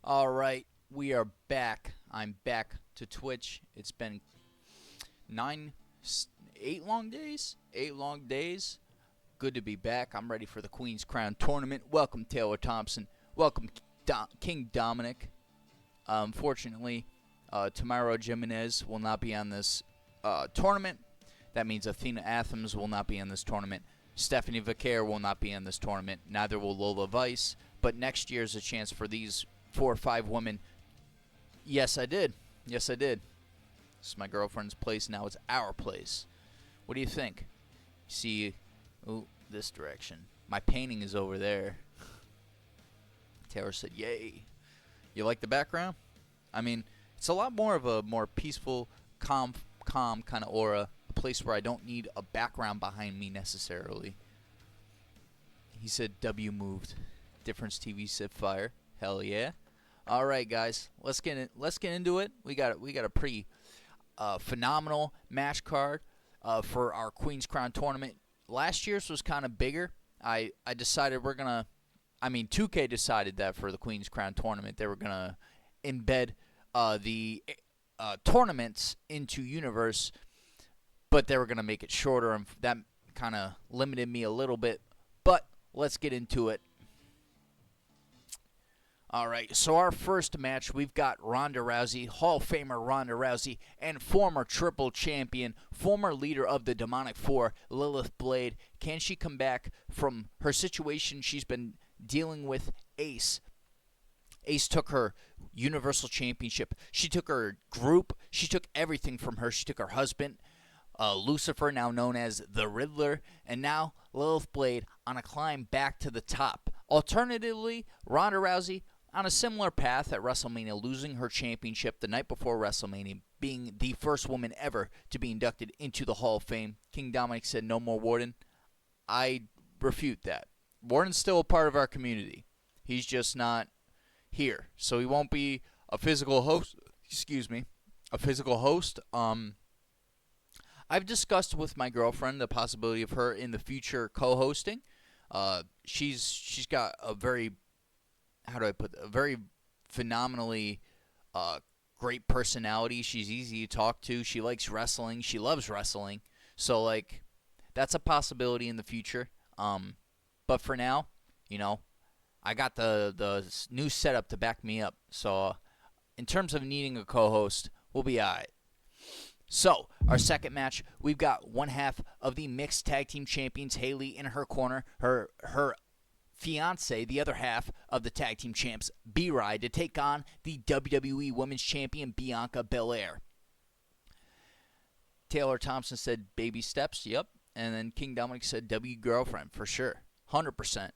All right, we are back. I'm back to Twitch. It's been 9, 8 long days. 8 long days. Good to be back. I'm ready for the Queen's Crown tournament. Welcome, Taylor Thompson. Welcome, King Dominic. Unfortunately, Tamara Jimenez will not be on this tournament. That means Athena Athens will not be in this tournament. Stephanie Vicaire will not be in this tournament. Neither will Lola Weiss. But next year is a chance for these 4 or 5 women. Yes, I did. Yes, I did. This is my girlfriend's place. Now it's our place. What do you think? See, this direction. My painting is over there. Taylor said, yay. You like the background? I mean, it's a lot more of a more peaceful, calm kind of aura. A place where I don't need a background behind me necessarily. He said W moved. Difference TV said fire. Hell yeah. All right, guys. Let's get into it. We got a pretty phenomenal match card for our Queen's Crown tournament. Last year's was kind of bigger. I decided 2K decided that for the Queen's Crown tournament they were gonna embed the tournaments into Universe, but they were gonna make it shorter, and that kind of limited me a little bit. But let's get into it. All right, so our first match, we've got Ronda Rousey, Hall of Famer Ronda Rousey, and former triple champion, former leader of the Demonic Four, Lilith Blade. Can she come back from her situation she's been dealing with Ace? Ace took her Universal Championship. She took her group. She took everything from her. She took her husband, Lucifer, now known as the Riddler, and now Lilith Blade on a climb back to the top. Alternatively, Ronda Rousey on a similar path at WrestleMania, losing her championship the night before WrestleMania, being the first woman ever to be inducted into the Hall of Fame. King Dominic said no more Warden. I refute that. Warden's still a part of our community. He's just not here. So he won't be a physical host. A physical host. I've discussed with my girlfriend the possibility of her in the future co-hosting. She's got a very, a very phenomenally great personality. She's easy to talk to. She likes wrestling. She loves wrestling. So, that's a possibility in the future. But for now, I got the new setup to back me up. So, in terms of needing a co-host, we'll be all right. So, our second match, we've got one half of the mixed tag team champions, Haley, in her corner. Her fiance, the other half of the tag team champs, B-Ride, to take on the WWE Women's Champion, Bianca Belair. Taylor Thompson said baby steps, yep. And then King Dominic said W girlfriend, for sure. 100%.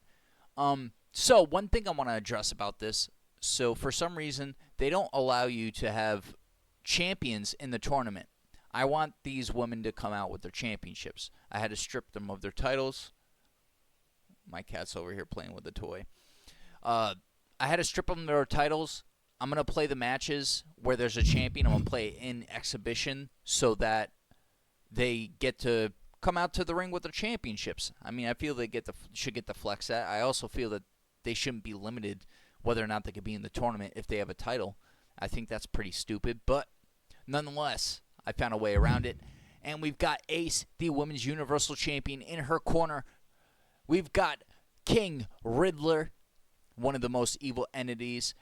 So, one thing I want to address about this. So, for some reason, they don't allow you to have champions in the tournament. I want these women to come out with their championships. I had to strip them of their titles. My cat's over here playing with a toy. I had to strip them of their titles. I'm going to play the matches where there's a champion. I'm going to play it in exhibition so that they get to come out to the ring with their championships. I mean, I feel they should get the flex that. I also feel that they shouldn't be limited whether or not they could be in the tournament if they have a title. I think that's pretty stupid, but nonetheless, I found a way around it. And we've got Ace, the Women's Universal Champion, in her corner. We've got King Riddler, one of the most evil entities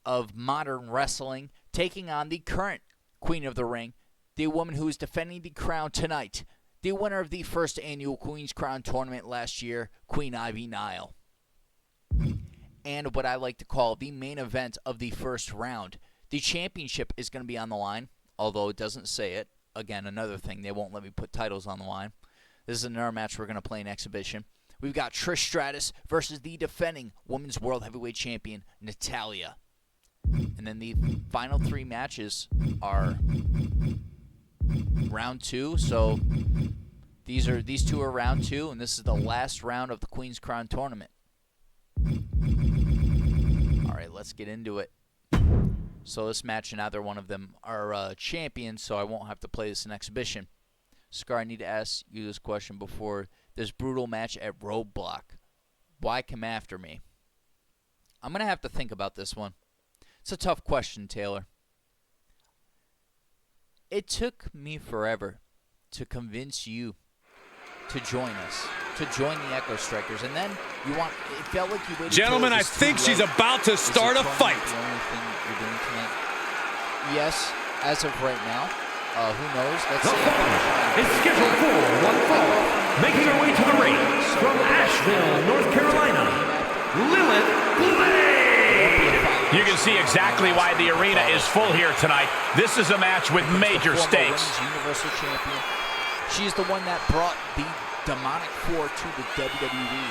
of modern wrestling, taking on the current Queen of the Ring, the woman who is defending the crown tonight, the winner of the first annual Queen's Crown tournament last year, Queen Ivy Nile. And what I like to call the main event of the first round. The championship is going to be on the line, although it doesn't say it. Again, another thing, they won't let me put titles on the line. This is another match we're going to play in exhibition. We've got Trish Stratus versus the defending Women's World Heavyweight Champion, Natalya. And then the final 3 matches are round 2. So these two are round 2, and this is the last round of the Queen's Crown tournament. All right, let's get into it. So this match, neither one of them are champions, so I won't have to play this in exhibition. Scar, I need to ask you this question before this brutal match at Roadblock. Why come after me? I'm going to have to think about this one. It's a tough question, Taylor. It took me forever to convince you to join us, to join the Echo Strikers, and then it felt like you waited. Gentlemen, I think she's about to start a fight. The only thing you're doing tonight? Yes, as of right now. Who knows? Let's see. The fight is scheduled for one fall. Making her way to the ring from Asheville, North Carolina, Lilith Blade. You can see exactly why the arena is full here tonight. This is a match with major stakes. Universal champion. She's the one that brought the Demonic Four to the WWE.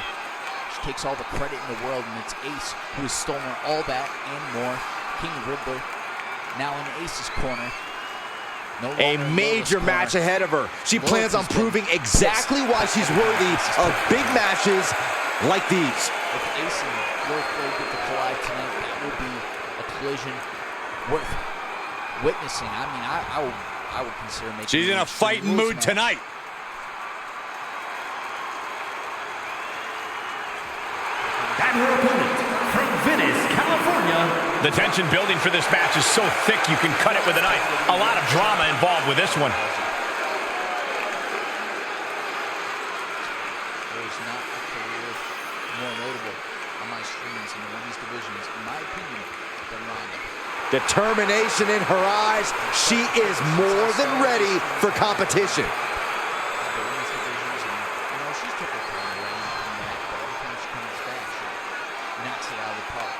She takes all the credit in the world, and it's Ace who has stolen all that and more. King Riddler now in Ace's corner. A major match ahead of her. She plans on proving exactly why she's worthy of big matches like these. If Ace and Lilith Blade get to collide tonight, that will be a collision worth witnessing. I mean, I would consider making. She's in a fighting mood tonight. And her opponent from Venice, California. The tension building for this match is so thick you can cut it with a knife. A lot of drama involved with this one. There's not a career more notable on my screens in the women's divisions, in my opinion, than Ronda. Determination in her eyes. She is more than ready for competition. The women's divisions, and she's took her time away from that, but every time she comes back, she knocks it out of the park.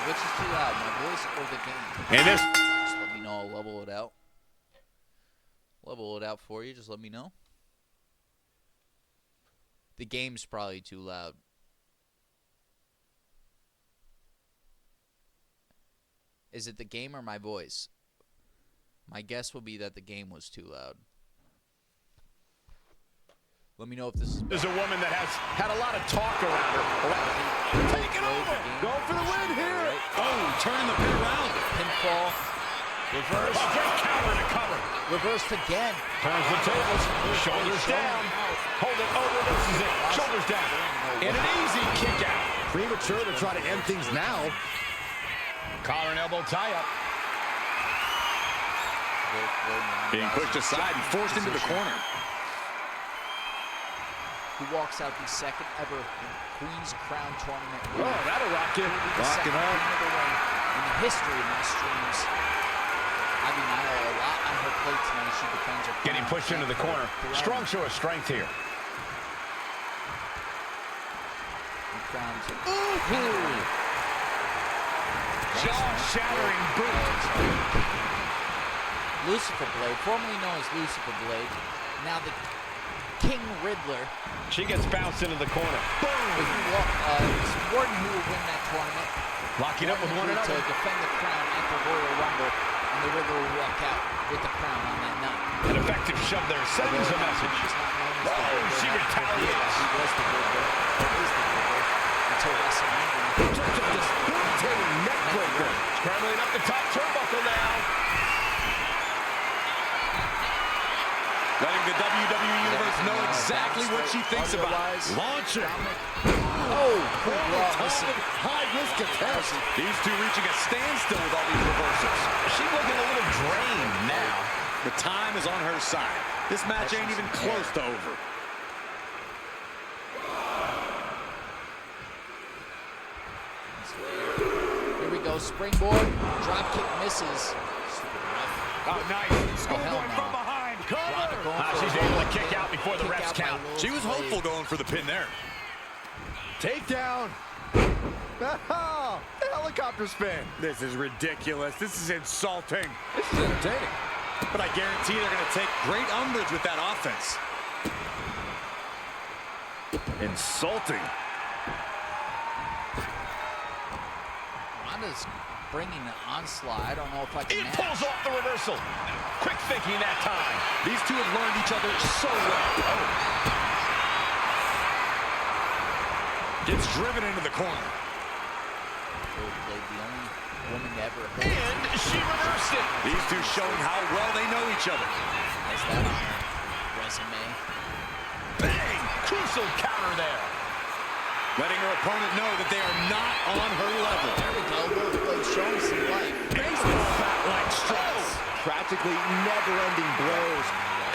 Which is too loud, my voice or the game? And this. Just let me know. I'll level it out. Level it out for you. Just let me know. The game's probably too loud. Is it the game or my voice? My guess will be that the game was too loud. Let me know if this is... There's a woman that has had a lot of talk around her. Take it over. Go for the win here. Right? Oh, turning the pin around. Pinfall. Reverse. Oh, great counter to cover. Reversed again. Turns the tables. Shoulders down. Hold it over. This is it. Shoulders down. And an easy kick out. Premature to try to end things now. Collar and elbow tie up. Being pushed aside and forced into the corner. Who walks out the second ever Queen's Crown Tournament. Oh, that'll rock you. Rocking up. In the history of my streams. I mean, I have a lot on her plate tonight. She defends her. Getting pushed into the corner. Strong show of strength here. Jaw-shattering boot. Lucifer Blade, formerly known as Lucifer Blade. Now the King Riddler. She gets bounced into the corner. Boom! It's Morton who will win that tournament. Locking up with one another. To defend the crown at the Royal Rumble. And the Riddler will walk out with the crown on that night. An effective shove there sends a message. Oh, she retaliates. He was the Riddler. Or is the Riddler. Until WrestleMania. Neckbreaker. Scrambling up the top turnbuckle now. Letting the WWE Universe know exactly what she thinks about. Launching. Oh, high-risk attempt. These two reaching a standstill with all these reversals. She's looking a little drained now. The time is on her side. This match ain't even close to over. Here we go, springboard, drop kick misses. Oh, nice. Schoolboy from behind. Cover. She's able to kick out before the refs count. She was hopeful going for the pin there. Takedown. Oh, the helicopter spin. This is ridiculous. This is insulting. This is entertaining. But I guarantee they're going to take great umbrage with that offense. Insulting. Ronda's bringing the onslaught. I don't know if I can match. Pulls off the reversal. Quick thinking that time. These two have learned each other so well. Oh. Gets driven into the corner. The only woman to ever. And she reversed it. These two showing how well they know each other. Has that on her resume. Bang! Crucial counter there. letting her opponent know that they are not on her level. There we go. Wolfblade showing some life. Baseball bat-like strikes. Practically never-ending blows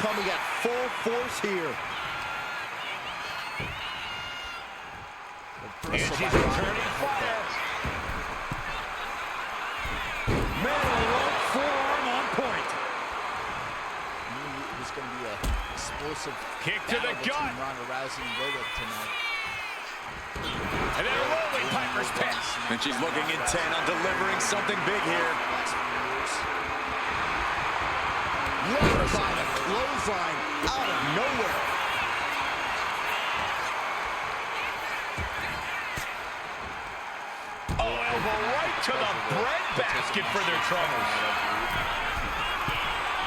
coming at full force here. And she's returning fire. Middle forearm on point. It was going to be an explosive Kick to the battle gut. between Ronda Rousey and Lilith tonight. And then a rolling Piper's pin. And she's looking intent on delivering something big here. Last few years. Letters on a clothesline out of nowhere. Oh, elbow right to the breadbasket for their troubles.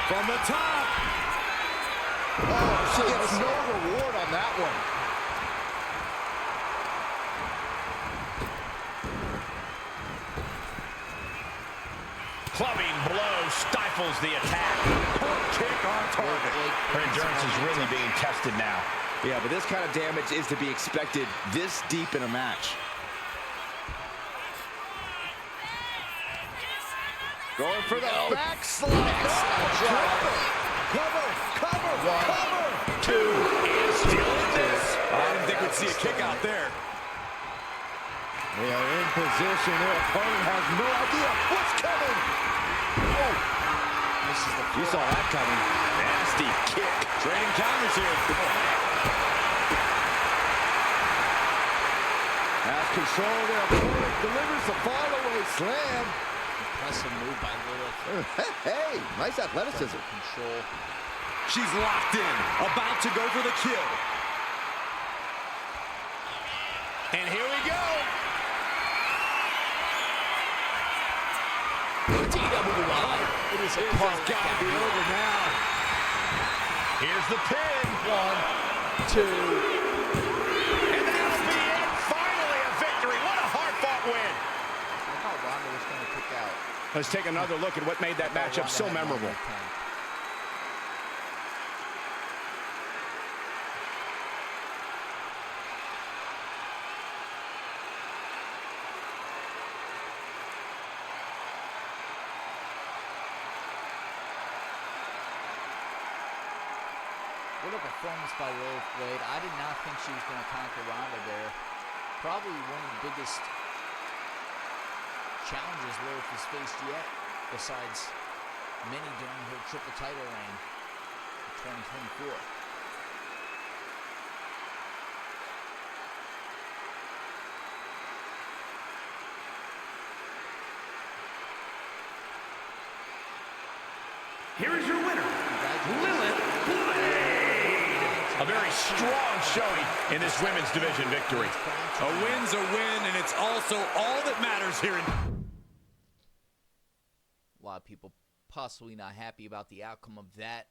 From the top. Oh, she gets no reward on that one. Clubbing blow stifles the attack. Hook kick on target. Her endurance is really being tested now. Yeah, but this kind of damage is to be expected this deep in a match. Going for the backslide. Cover. Two is still in this. I didn't think we'd see a kick out there. They are in position. Their opponent has no idea what's coming. Oh, you saw that coming. Nasty kick. Trading counters here. Has control of their opponent. Delivers the fall-away slam. Impressive move by Lilith. Hey, nice athleticism. Control. She's locked in. About to go for the kill. And here we go. DWI. It is a This has got to be over now. Here's the pin. 1, 2. And that'll be it. Finally a victory. What a hard-fought win. I thought Ronda was going to kick out. Let's take another look at what made that matchup so memorable. What a performance by Lilith Blade. I did not think she was going to conquer Ronda there. Probably one of the biggest challenges Lilith has faced yet, besides many during her triple title reign in 2024. Here is your winner, Lilith Blade. A very strong showing in this women's division victory. A win's a win, and it's also all that matters here. A lot of people possibly not happy about the outcome of that.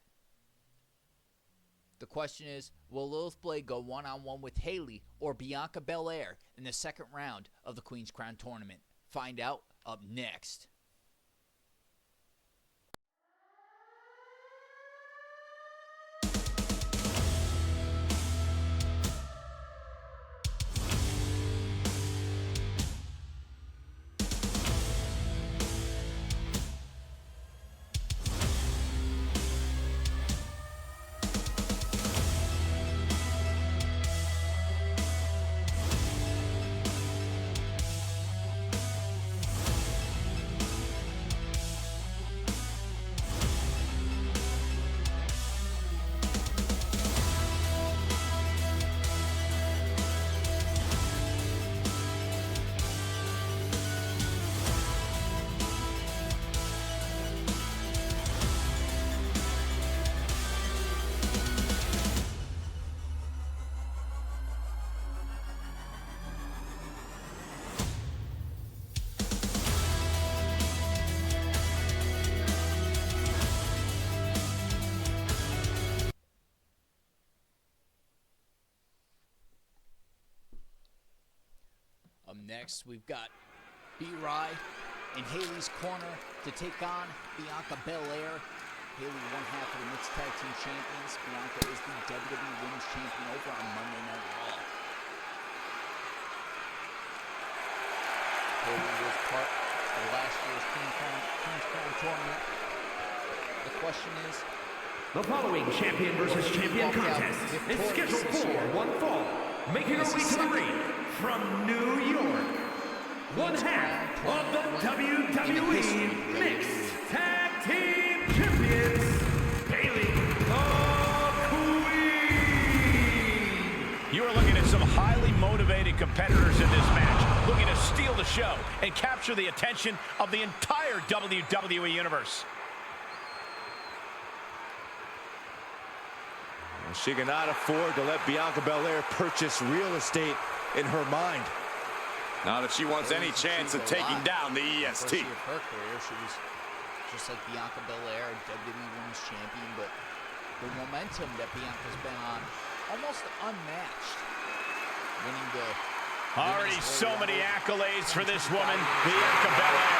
The question is, will Lilith Blade go one-on-one with Haley or Bianca Belair in the second round of the Queen's Crown Tournament? Find out up next. Next, we've got B-Rye in Haley's corner to take on Bianca Belair. Haley, one half of the Mixed Tag Team Champions. Bianca is the WWE Women's Champion over on Monday Night Raw. who was part of last year's Queen's Crown tournament. The question is, the following champion versus champion contest is scheduled for one fall. Making her way to the ring from New York, one half of the WWE Mixed Tag Team Champions, Bailey the Queen. You are looking at some highly motivated competitors in this match, looking to steal the show and capture the attention of the entire WWE Universe. She cannot afford to let Bianca Belair purchase real estate in her mind. Not if she wants any chance of taking down the EST. Of her career, she was just like Bianca Belair, WWE Women's Champion, but the momentum that Bianca's been on, almost unmatched. Winning the Already so many accolades for this woman, Bianca Belair.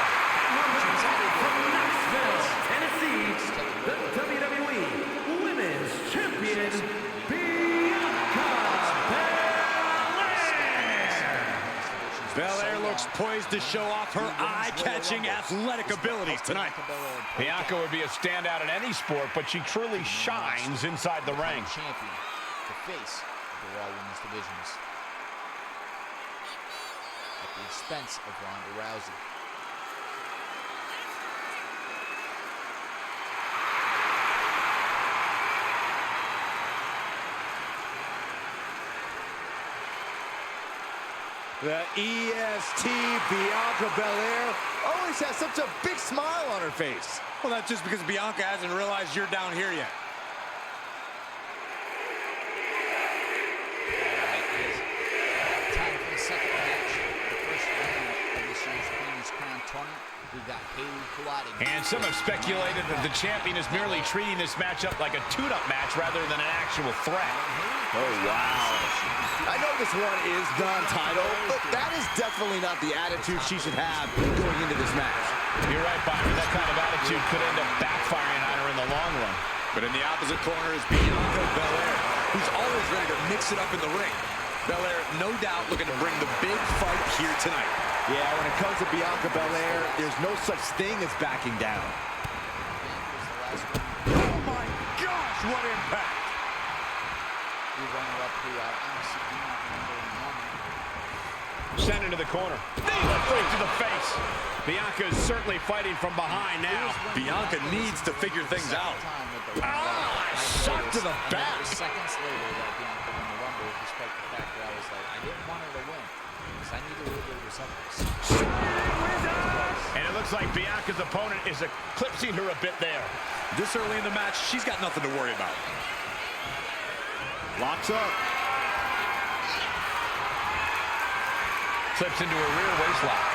From Knoxville, Tennessee, the WWE Women's Champion, Bianca Belair. Belair looks poised to show off her eye-catching athletic abilities tonight. Bianca would be a standout in any sport, but she truly shines inside the ring. Champion, the face of the Raw Women's divisions, at the expense of Ronda Rousey. The EST Bianca Belair always has such a big smile on her face. Well, that's just because Bianca hasn't realized you're down here yet. Time for the second match, the first round of this year's Queen's Crown tournament. We got Haley colliding. And some have speculated that the champion is merely treating this matchup like a tune-up match rather than an actual threat. Oh, wow. I know this one is non-title, but that is definitely not the attitude she should have going into this match. You're right, Byron. That kind of attitude could end up backfiring on her in the long run. But in the opposite corner is Bianca Belair, who's always ready to mix it up in the ring. Belair, no doubt, looking to bring the big fight here tonight. Yeah, when it comes to Bianca Belair, there's no such thing as backing down. Oh my gosh, what impact! We runner-up who I honestly do not remember in the moment. Sent into the corner. Knee left right to the face. Bianca is certainly fighting from behind now. Bianca needs to figure things out. Shot to the back. Seconds later that Bianca won the Rumble, despite the fact that I was like, I didn't want her to win, because I needed her to do something. And it looks like Bianca's opponent is eclipsing her a bit there. This early in the match, she's got nothing to worry about. Locks up. Slips into a rear waist lock.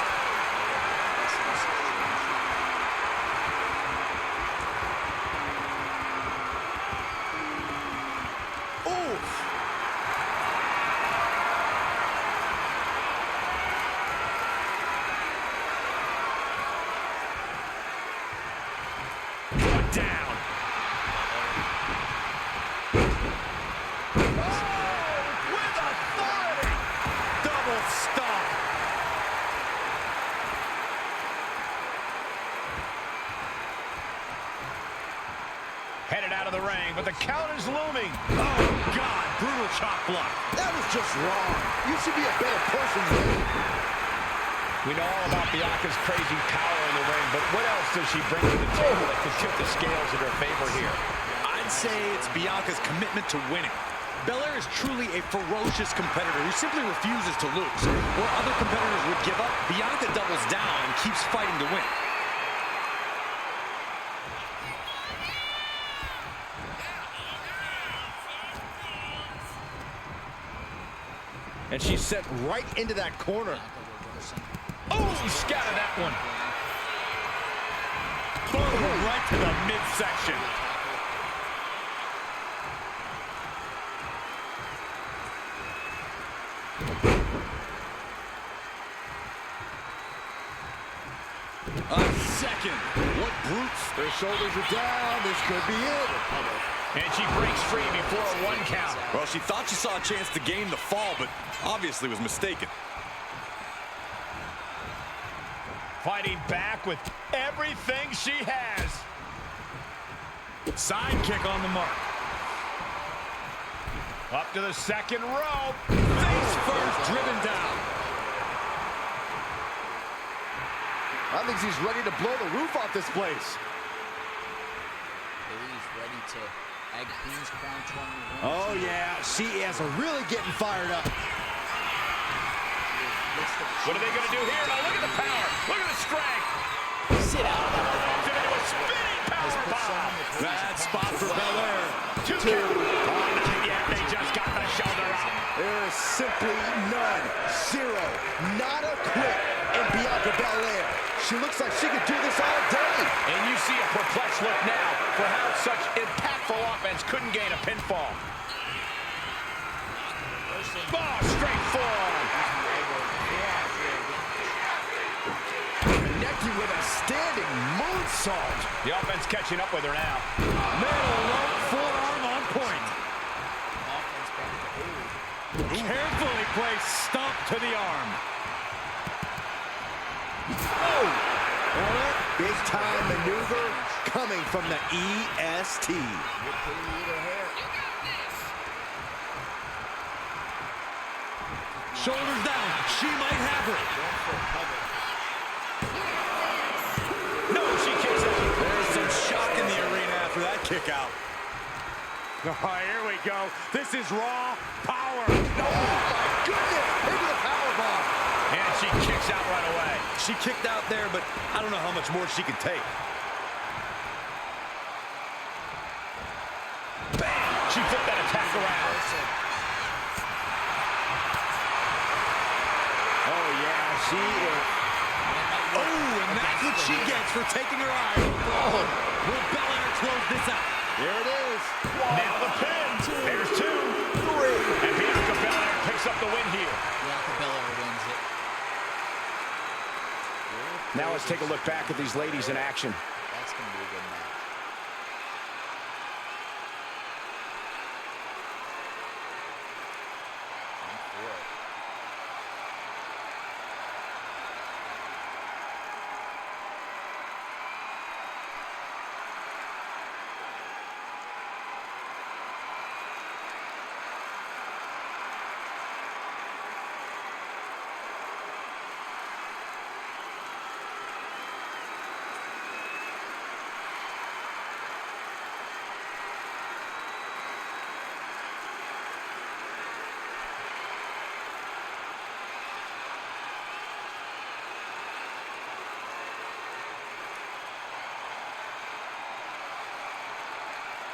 Put down. With authority! Double stomp! Headed out of the ring, but the count is looming. Oh, God, brutal chop block. That was just wrong. You should be a better person than that. We know all about Bianca's crazy power in the ring, but what else does she bring to the table that could tip the scales in her favor here? I'd say it's Bianca's commitment to winning. Belair is truly a ferocious competitor who simply refuses to lose. Where other competitors would give up, Bianca doubles down and keeps fighting to win. And she's sent right into that corner. Oh, she scattered that one. Boom, right to the midsection. A second. What brutes. Their shoulders are down. This could be it. And she breaks free before a 1 count. Well, she thought she saw a chance to gain the fall, but obviously was mistaken. Fighting back with everything she has. Sidekick on the mark. Up to the second rope. Face first, driven down. I think she's ready to blow the roof off this place. Bailey's ready to egg Queen's Crown tournament. Oh, yeah. She is really getting fired up. What are they going to do here? Oh, look at the power. Look at the strength. Sit out. Into a spinning power bomb. Bad spot for Belair. Two. Yeah, they just got the shoulder up. There is simply none, zero, not a quit in Bianca Belair. She looks like she could do this all day. And you see a perplexed look now for how such impactful offense couldn't gain a pinfall. Oh, straight forearm. Connecting with a standing moonsault. The offense catching up with her now. Middle rope forearm on point. Carefully placed stomp to the arm. Oh! Big time maneuver coming from the EST. Shoulders down. She might have her. No, she kicks out. There's some shock in the arena after that kick out. Oh, here we go. This is raw power. Oh my goodness! Into the powerbomb. And she kicks out right away. She kicked out there, but I don't know how much more she can take. Bam! She flipped that attack around. Oh yeah, she is. Oh, and that's what she gets for taking her eye off the ball. Will Belair close this out? There it is. Now the pin. There's two. Three. And Bianca Belair picks up the win here. Bianca Belair wins it. Now let's take a look back at these ladies in action. That's going to be a good match. I'm for it.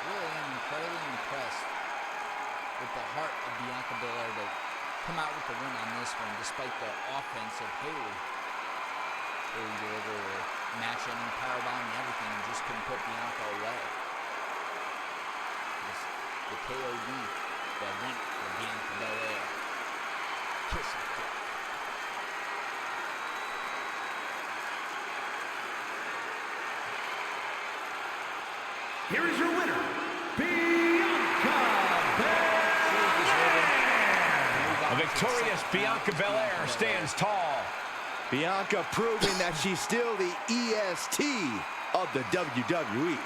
Really am incredibly impressed with the heart of Bianca Belair to come out with the win on this one, despite the offense of Haley. Haley delivered a match-ending powerbomb and everything, and just couldn't put Bianca away. The KOD that went for Bianca Belair. Kiss of death. Here is your winner, Bianca Belair. A victorious Bianca Belair stands tall. Bianca proving that she's still the EST of the WWE.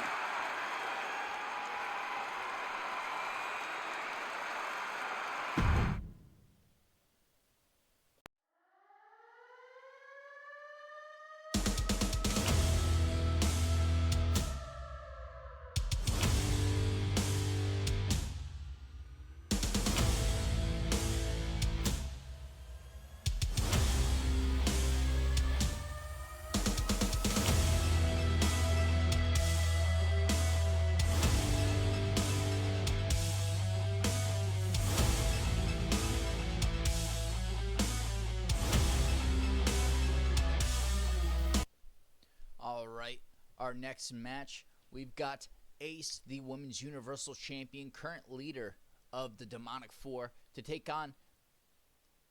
Our next match, we've got Ace, the Women's Universal Champion, current leader of the Demonic Four, to take on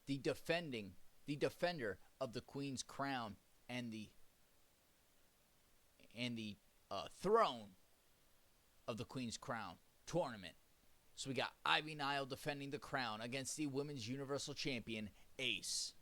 the defender of the Queen's Crown and the throne of the Queen's Crown tournament. So we got Ivy Nile defending the crown against the Women's Universal Champion, Ace.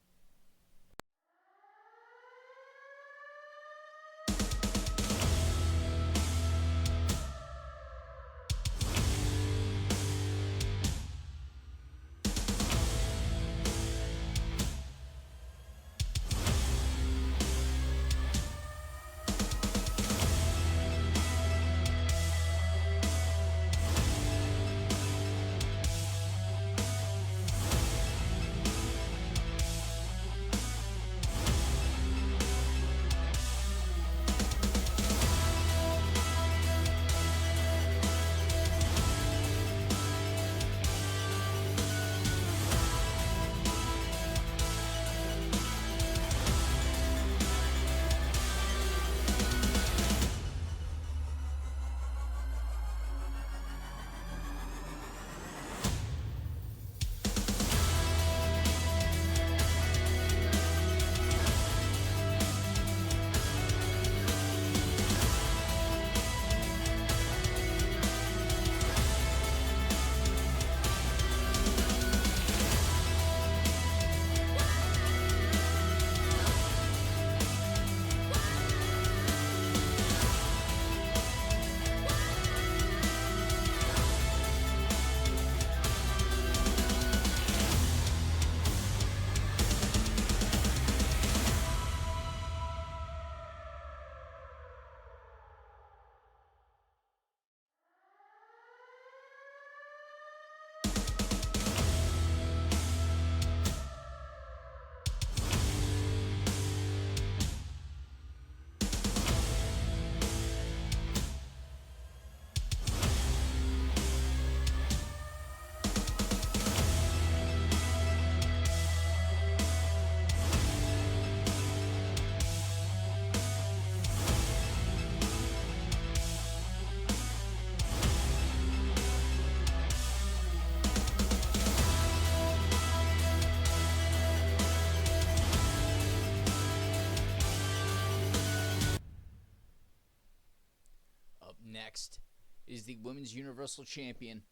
is the Women's Universal Champion,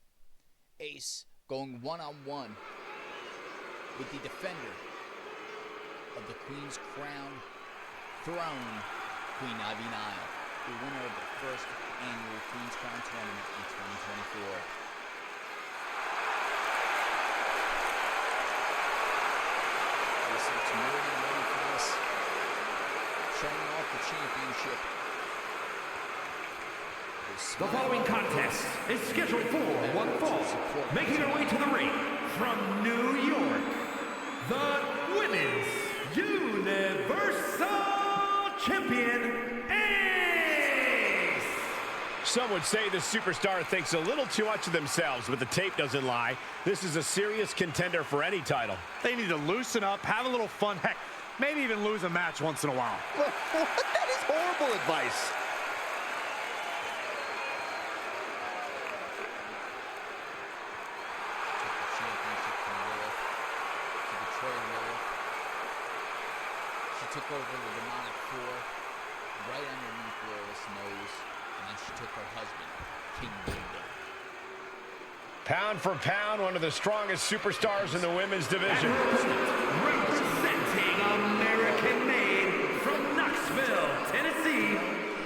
Ace, going one-on-one with the defender of the Queen's Crown throne, Queen Ivy Nile, the winner of the first annual Queen's Crown Tournament in 2024. Ace looks more than ready for this, showing off the championship. The following contest is scheduled for one fall. Making her way to the ring from New York, the Women's Universal Champion, Ace! Some would say the superstar thinks a little too much of themselves, but the tape doesn't lie. This is a serious contender for any title. They need to loosen up, have a little fun, heck, maybe even lose a match once in a while. That is horrible advice. Took over the demonic four right underneath Laura's nose, and then she took her husband, King Linda. Pound for pound, one of the strongest superstars in the women's division. Representing American-made from Knoxville, Tennessee,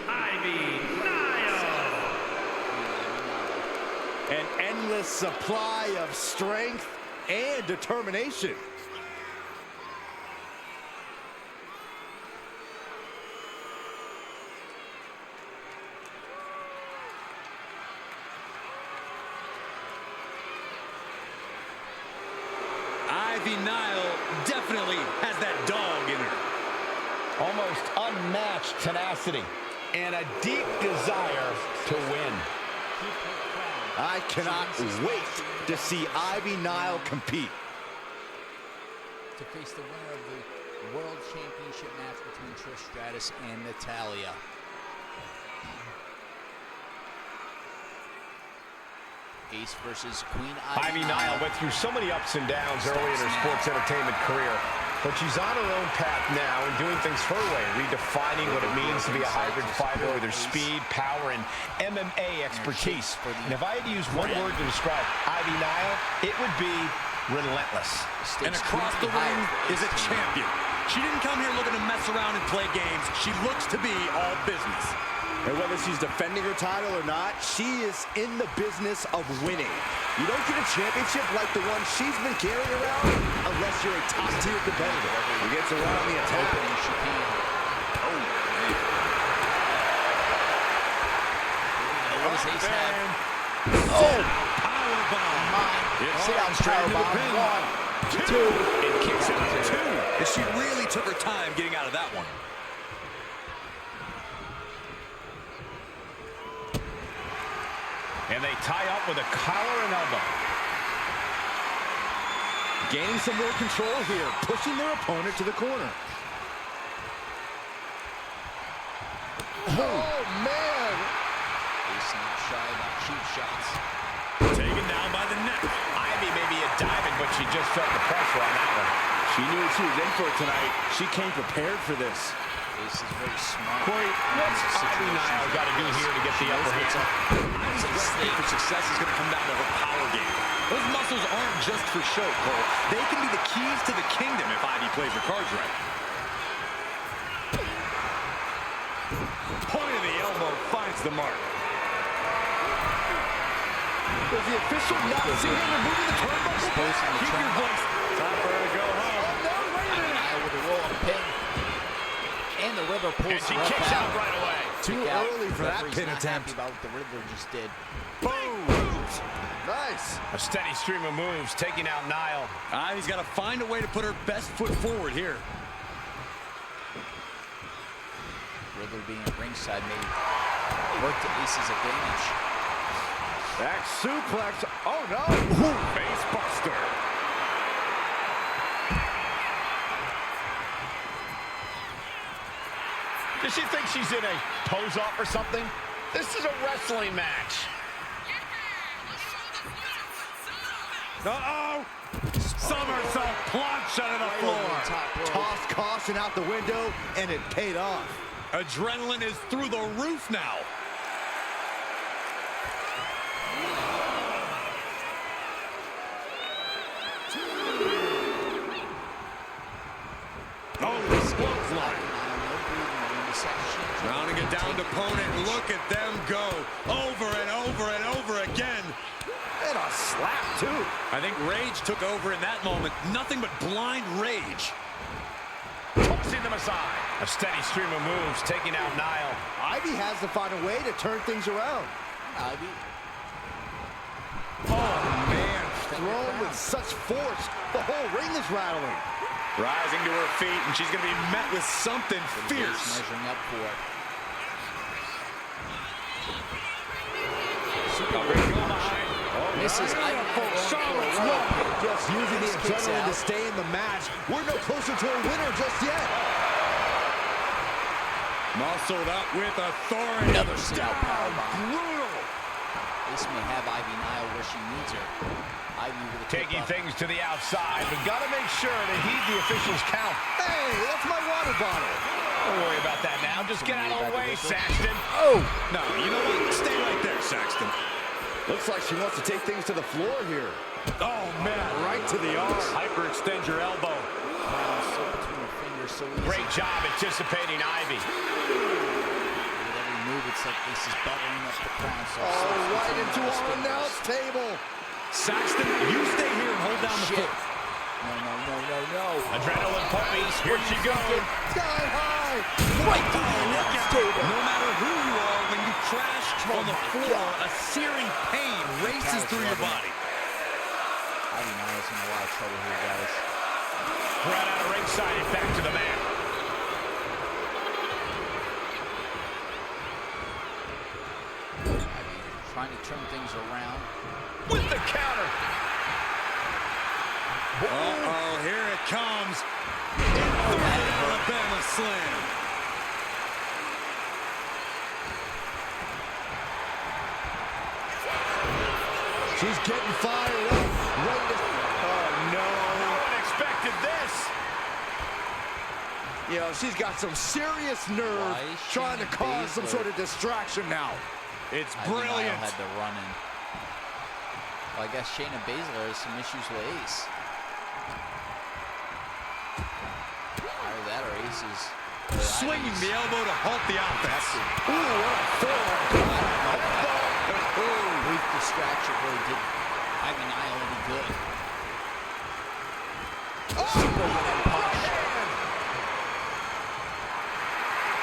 Ivy Nile. An endless supply of strength and determination. Ivy Nile definitely has that dog in her. Almost unmatched tenacity and a deep desire to win. I cannot wait to see Ivy Nile compete. To face the winner of the World Championship match between Trish Stratus and Natalya. Ace versus Queen Ivy Nile went through so many ups and downs early in her sports entertainment career, but she's on her own path now and doing things her way, redefining what it means to be a hybrid fighter with her speed, power, and MMA expertise. And if I had to use one word to describe Ivy Nile, it would be relentless. And across the ring is a champion. She didn't come here looking to mess around and play games. She looks to be all business. And whether she's defending her title or not, she is in the business of winning. You don't get a championship like the one she's been carrying around unless you're a top-tier competitor. He gets around the attack. She can. Oh, man. What does Ace have? Powerbomb. See how powerbomb. 1, 2. It kicks out to 2. And she really took her time getting out of that one. And they tie up with a collar and elbow. Gaining some more control here, pushing their opponent to the corner. Oh, man! Ace not shy about cheap shots. Taken down by the neck. Ivy may be a diving, but she just felt the pressure on that one. She knew what she was in for tonight. She came prepared for this. Ace is very smart. Corey, what's Ivy Nile got to do here to get the upper hand? Ivy's recipe for success is going to come down to her power game. Those muscles aren't just for show, Cole. They can be the keys to the kingdom if Ivy plays her cards right. Point of the elbow finds the mark. Does the official not see him removing the turnbuckle? Keep your voice. Time for her to go home. Oh, no, wait a minute. Nile with a roll-up pin. And the River pulls And she the ref kicks out right away. Too early for that Referee's pin not attempt. happy about what the River just did. Boom. Nice. A steady stream of moves taking out Nile. Ivy's got to find a way to put her best foot forward here. River being at ringside may work to Ace's advantage. Back suplex. Oh, no. Face buster. Does she think she's in a pose-off or something? This is a wrestling match. Uh-oh. Somersault plunge out of the floor. Tossed caution out the window, and it paid off. Adrenaline is through the roof now. opponent. Look at them go over and over and over again. And a slap, too. I think rage took over in that moment. Nothing but blind rage. Tossing them aside. A steady stream of moves, taking out Niall. Ivy has to find a way to turn things around. Ivy. Oh, man. Thrown with such force. The whole ring is rattling. Rising to her feet, and she's going to be met with something fierce. Measuring up for it. Misses Ivy. Just using the adrenaline to stay in the match. We're no closer to a winner just yet. Muscled up with authority. Another scalp powerbomb. Brutal. This may have Ivy Nile where she needs her. Ivy with a Taking things to the outside, but got to make sure to heed the officials' count. Hey, that's my water bottle. Don't worry about that now. Just get out of the way, Saxton. Oh! No, you know what? Stay right there, Saxton. Looks like she wants to take things to the floor here. Oh, man, right to the arm. Hyperextend your elbow. Great job anticipating Ivy. With every move, it's like this is buttering up the crown. So right into our announce table. Saxton, you stay here and hold down the fort. No. Adrenaline puppies. Here she goes. Sky high. Right to the announce table. No matter who you are, when you crash on the floor, a searing pain races through your body. Ivy Nile's in a lot of trouble here, guys. Right out of ringside and back to the mat. Trying to turn things around. With the counter. Uh-oh, here it comes. Alabama slam. She's getting fired up. Oh, no. No one expected this. You know, she's got some serious nerve trying to cause some sort of distraction now. It's Ivy Nile brilliant. had to run in. Well, I guess Shayna Baszler has some issues with Ace. Either that or Ace is Swinging the elbow to halt the offense. Ooh, what a forearm. Brief distraction really did Ivy Nile any good. Superman punch.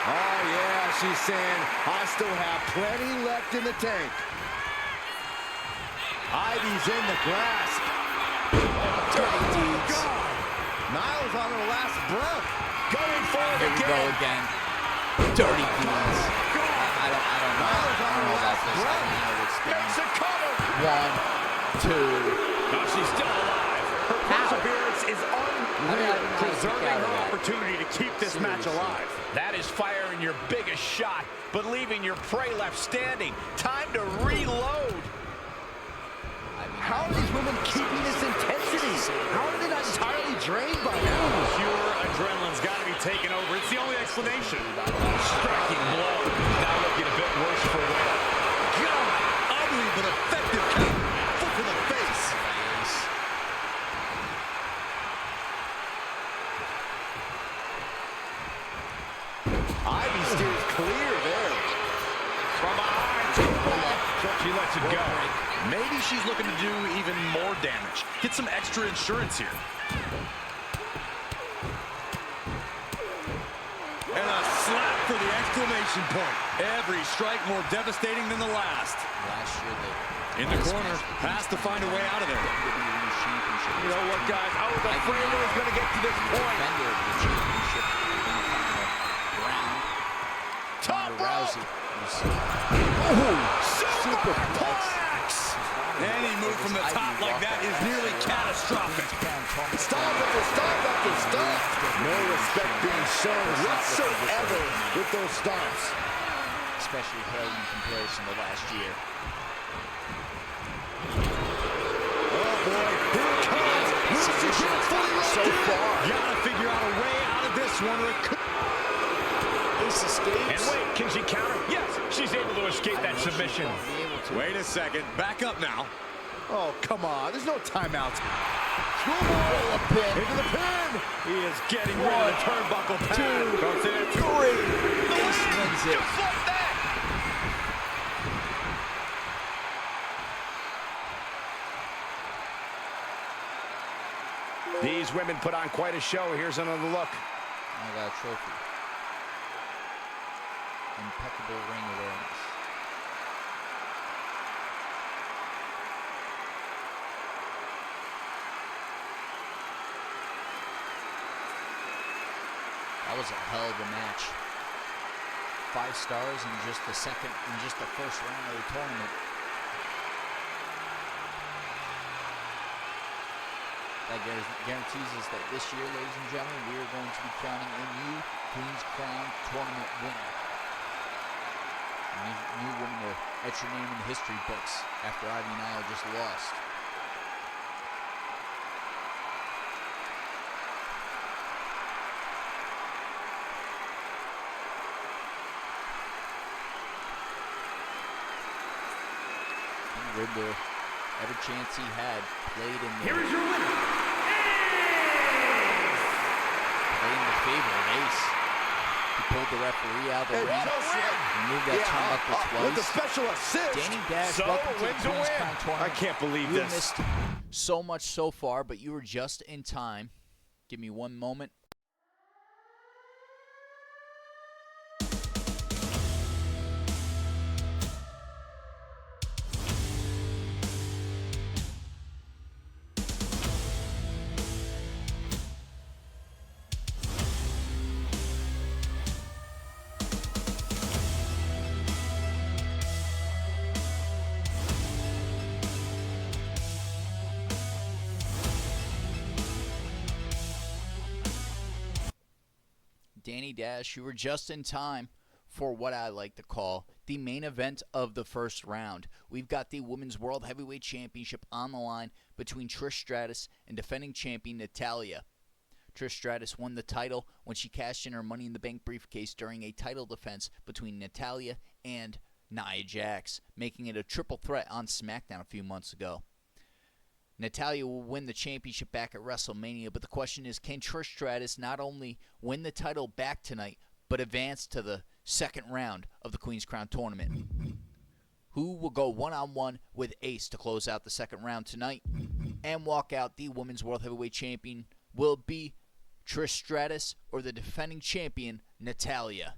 Oh, yeah, she's saying, I still have plenty left in the tank. Ivy's in the grasp. Dirty deeds. Niall's on her last breath. Going for it Here we go again. Dirty deeds. I don't know about this. Ivy Nile would stand. Makes a cover. 1, 2. No, she's still alive. Her perseverance is unreal, preserving her that? opportunity to keep this match alive. That is firing your biggest shot, but leaving your prey left standing. Time to reload. How are these women keeping this intensity? How are they not entirely drained by now? Pure adrenaline's got to be taken over. It's the only explanation. Striking blow. Now looking a bit worse for wear. God, ugly but effective counter. Foot to the face. Ivy steers clear there. From behind. She lets it go. Maybe she's looking to do even more damage. Get some extra insurance here. And a slap for the exclamation point. Every strike more devastating than the last. Last year, In the corner, has to find a way out of there. You know what, guys? I was afraid it was going to get to this point. Defender of the championship in the final round. Top Rousey. Superplex. Any move from the top like that is nearly catastrophic. Stop after stop after stop. No respect being shown whatsoever with those stops. Especially held in comparison to last year. Oh boy, here it comes. Will she get it fully So locked in? far. Gotta figure out a way out of this one or it could. Ace escapes. And wait, can she counter? Yes, she's able to escape that submission. Wait a second, back up now. Oh, come on. There's no timeouts. Into the pin. He is getting rid of the turnbuckle pad. Don't say that. 3. Ace wins it. Just like that. These women put on quite a show. Here's another look. I got a trophy. Impeccable ring awareness. That was a hell of a match. 5 stars in just the first round of the tournament. That guarantees us that this year, ladies and gentlemen, we are going to be crowning a new Queen's Crown tournament winner. A new woman to etch your name in the history books after Ivy Nile just lost. Riddler, every chance he had, played in the... Here is your winner, playing the favor of Ace. He pulled the referee out of the ring. Removed that turnbuckle twice. With a special assist. Danny Dash, So, welcome to the wins a Queen's win. Crown tournament. I can't believe You this. missed so much so far, but you were just in time. Give me one moment. Danny Dash, you were just in time for what I like to call the main event of the first round. We've got the Women's World Heavyweight Championship on the line between Trish Stratus and defending champion Natalya. Trish Stratus won the title when she cashed in her Money in the Bank briefcase during a title defense between Natalya and Nia Jax, making it a triple threat on SmackDown a few months ago. Natalya will win the championship back at WrestleMania, but the question is, can Trish Stratus not only win the title back tonight, but advance to the second round of the Queen's Crown tournament? Who will go one-on-one with Ace to close out the second round tonight and walk out the Women's World Heavyweight Champion? Will it be Trish Stratus or the defending champion, Natalya?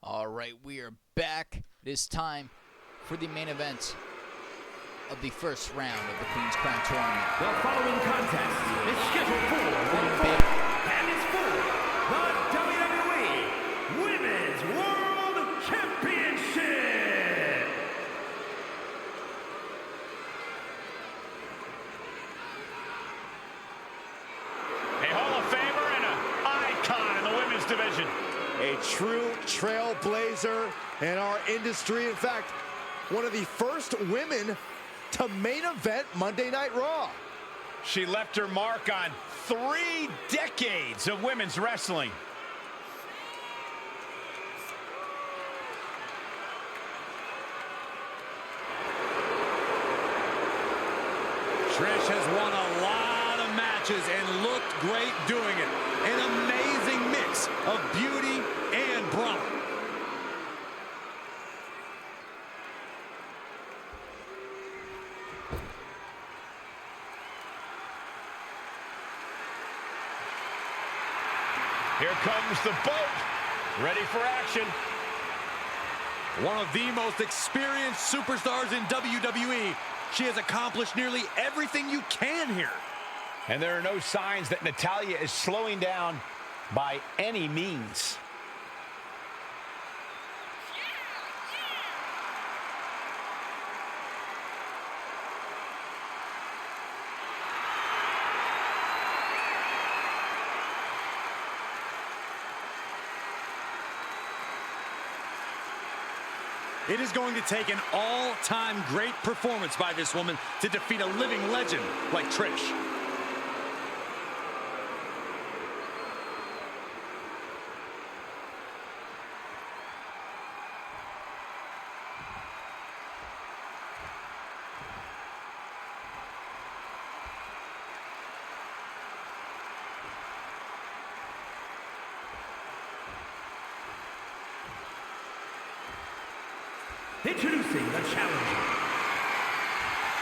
All right, we are back. It is time for the main event of the first round of the Queen's Crown tournament. The following contest is scheduled for one fall, and it's for the WWE Women's World Championship. true trailblazer in our industry. In fact, one of the first women to main event Monday Night Raw. She left her mark on 3 decades of women's wrestling. Trish has won a lot of matches and looked great doing it. An amazing mix of beauty and brawn. Here comes the boat, ready for action. One of the most experienced superstars in WWE. She has accomplished nearly everything you can here. And there are no signs that Natalya is slowing down by any means. It is going to take an all-time great performance by this woman to defeat a living legend like Trish. Introducing the challenger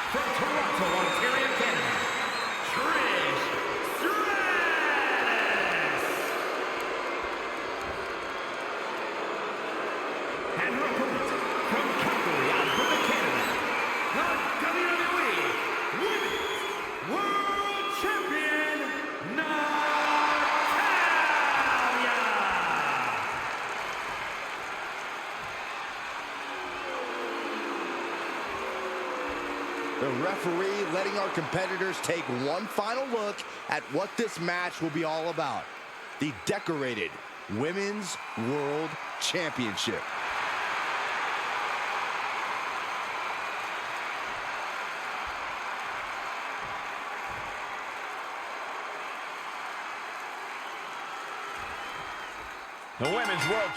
from Toronto, Ontario, Canada, Trish Stratus. And her opponent from Calgary, Alberta, Canada, the WWE Women's World Champion, Natalya. The referee letting our competitors take one final look at what this match will be all about. The decorated Women's World Championship. The Women's World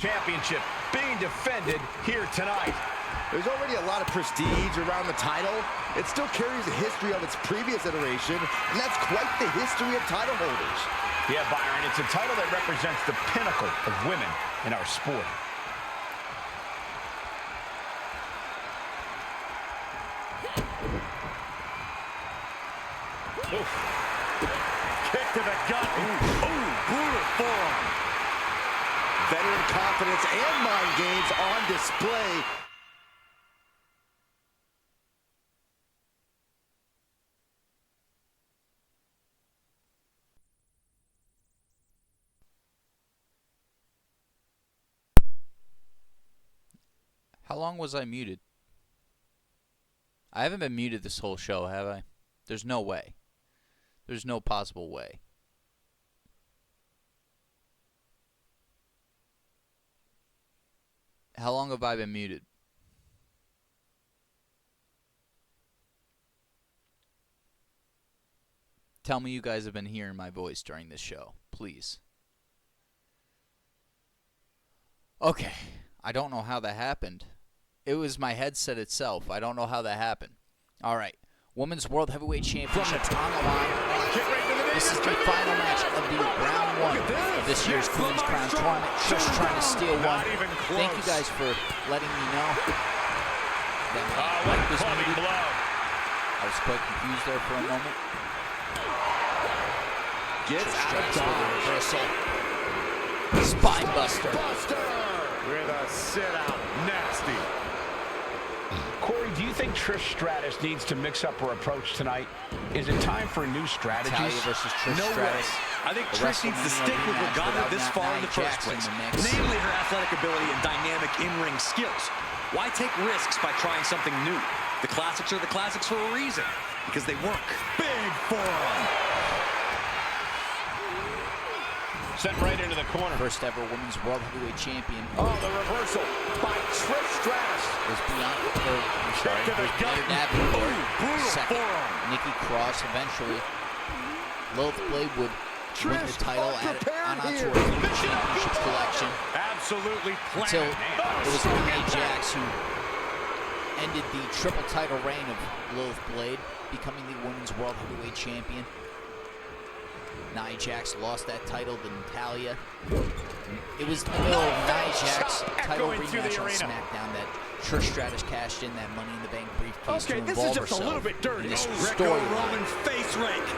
Championship being defended here tonight. There's already a lot of prestige around the title. It still carries a history of its previous iteration, and that's quite the history of title holders. Yeah, Byron, it's a title that represents the pinnacle of women in our sport. Oof. Kick to the gut. Ooh, brutal forearm. Veteran confidence and mind games on display. How long was I muted? I haven't been muted this whole show, have I? There's no way. There's no possible way. How long have I been muted? Tell me you guys have been hearing my voice during this show, please. Okay, I don't know how that happened. It was my headset itself. I don't know how that happened. All right, Women's World Heavyweight Championship on the line. This is the final match of the round one of this year's Queen's Crown Tournament. Just trying to steal one. Thank you guys for letting me know that Mike was muted. I was quite confused there for a moment. Gets out of For the reversal. Spine buster. With a sit-out. Nasty. Corey, do you think Trish Stratus needs to mix up her approach tonight? Is it time for new strategies? Natalya versus Trish No Stratus. way. I think The Trish needs to WrestleMania stick with what rematch got her without this far in Nia the first Jax in place. the mix. Namely her athletic ability and dynamic in-ring skills. Why take risks by trying something new? The classics are the classics for a reason. Because they work. Big forearm. Sent right into the corner. First ever Women's World Heavyweight Champion. Oh, the reversal by Trish Stratus. Was Bianca Davenport. Second, Nikki Cross eventually. Lilith Blade would win the title on onto her championship collection. Absolutely Until planned. it was Nia Jax who ended the triple title reign of Lilith Blade, becoming the Women's World Heavyweight Champion. Nia Jax lost that title to Natalya. It was in the middle of Nia Jax title rematch on SmackDown that Trish Stratus cashed in that Money in the Bank briefcase to This is involve just a little herself bit dirty. in this Greco-Roman storyline. face rake.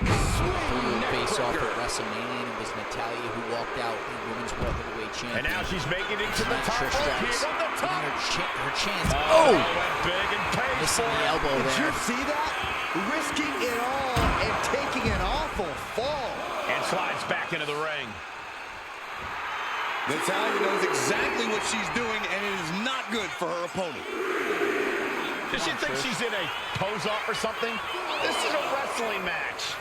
Threw a face off at WrestleMania, and it was Natalya who walked out the Women's World Heavyweight Champion. And now she's making it to the Not top Trish rope Stratus here on the top. getting her chance. Oh, went big and paid Missing for the it. elbow Did you there. see that? Risking it all and taking an awful fall. And slides back into the ring. Natalya knows exactly what she's doing, and it is not good for her opponent. Does she think she's in a pose-off or something? This is a wrestling match.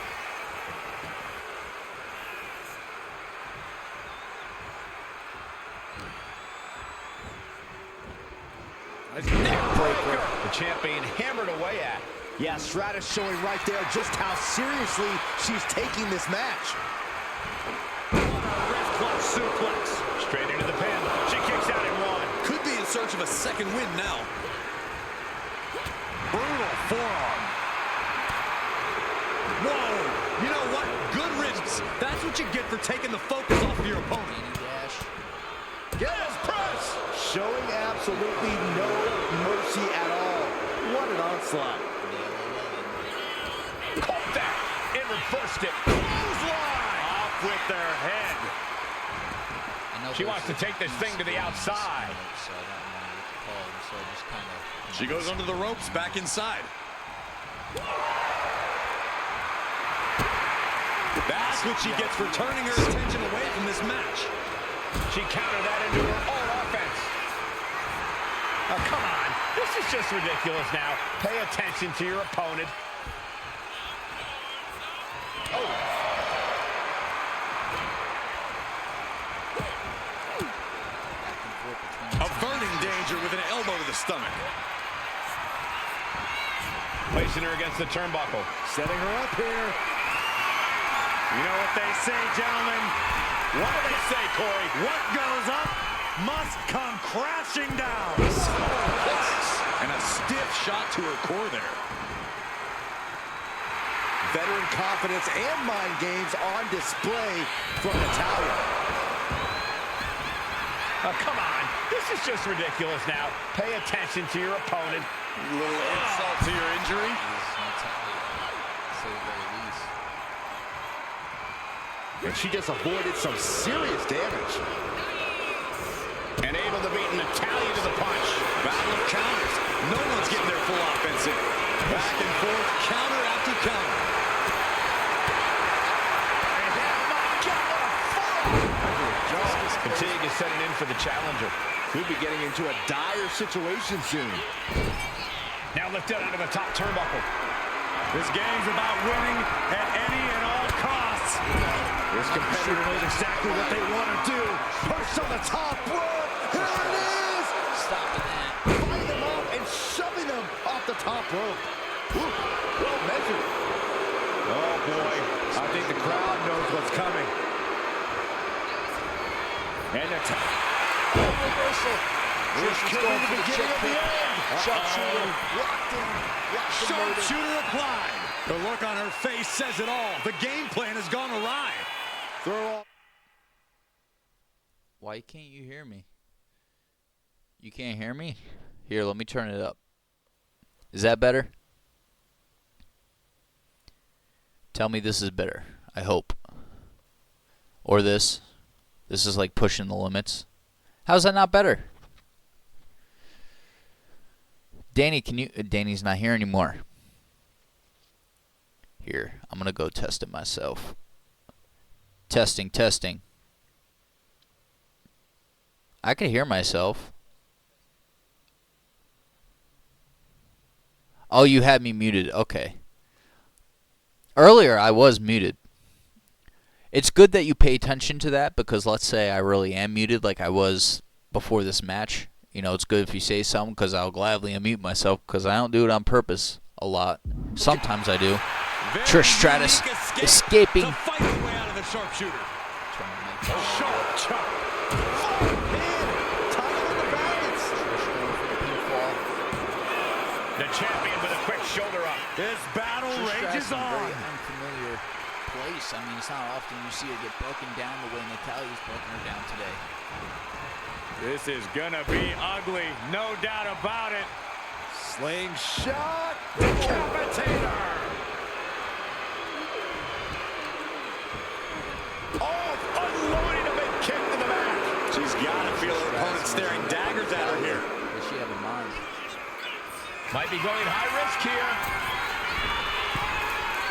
Neckbreaker. The champion hammered away at. Yeah, Stratus showing right there just how seriously she's taking this match. Wrist clutch suplex. Straight into the pin. She kicks out in one. Could be in search of a second win now. Brutal forearm. Whoa. You know what? Good riddance. That's what you get for taking the focus off of your opponent. Dash. Yes, press. Showing absolutely no mercy at all. What an onslaught. Caught that and reversed it. Clothesline. Off with their head. She wants to take this thing to the outside. So I don't know what to call it, so I just kind of... She goes under the ropes, back inside. That's what she gets for turning her attention away from this match. She countered that into her own offense. Oh, come on. This is just ridiculous now. Pay attention to your opponent. Oh. Averting danger with an elbow to the stomach. Placing her against the turnbuckle. Setting her up here. You know what they say, gentlemen? What do they say, Corey? What goes up must come crashing down. And a stiff shot to her core there. Veteran confidence and mind games on display from Natalya. Oh, come on. This is just ridiculous now. Pay attention to your opponent. A little insult to your injury. And she just avoided some serious damage. And able to beat Natalya to the punch. Battle of counters. No one's getting their full offense in. Back and forth, counter after counter. Continue to set it in for the challenger. Could be getting into a dire situation soon. Now lifted onto the top turnbuckle. This game's about winning at any and all costs. This competitor knows exactly what they want to do. Push on the top rope. Here it is. Stopping that. Fighting them up and shoving them off the top rope. Ooh, well measured. Oh, boy. I think the crowd knows what's coming. And Natalya. Reversal. This could be the beginning of the end. Sharpshooter locked in. Sharpshooter applied. The look on her face says it all. The game plan has gone awry. Throw off. Why can't you hear me? You can't hear me? Here, let me turn it up. Is that better? Tell me this is better. I hope. Or this. This is like pushing the limits. How's that not better? Danny, can you... Danny's not here anymore. Here, I'm going to go test it myself. Testing, testing. I can hear myself. Oh, you had me muted. Okay. Earlier, I was muted. It's good that you pay attention to that because let's say I really am muted like I was before this match. You know, it's good if you say something because I'll gladly unmute myself because I don't do it on purpose a lot. Sometimes I do. Trish Stratus escaping. To fight her way out of the sharpshooter. Sharp chop. The champion with a quick shoulder up. This battle rages on. Very unfamiliar place. I mean, it's not often you see her get broken down the way Natalya's broken her down today. This is gonna be ugly, no doubt about it. Slingshot. Decapitator. Oh, unloading a big kick to the back. She's gotta feel her opponent staring daggers at her here. Does she have a mind? Might be going high risk here.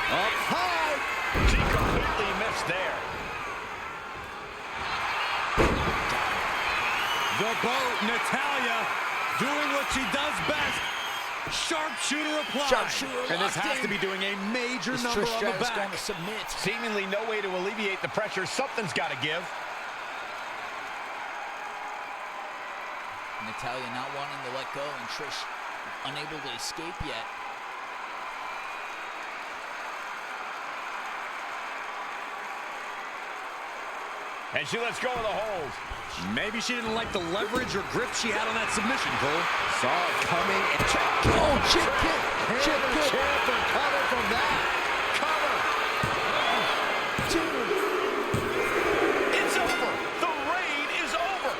Up high. She completely missed there. The boat, Natalya, doing what she does best. Sharpshooter applied. Sharpshooter and this locked has in. to be doing a major Is number Trish on the Stratus back. going to submit? Seemingly no way to alleviate the pressure. Something's got to give. Natalya not wanting to let go and Trish unable to escape yet. And she lets go of the hold. Maybe she didn't like the leverage or grip she had on that submission, Cole. Saw it coming and check. Oh, chip kick. Chip kick. Champ and cover from that. Cover. It's over. The reign is over.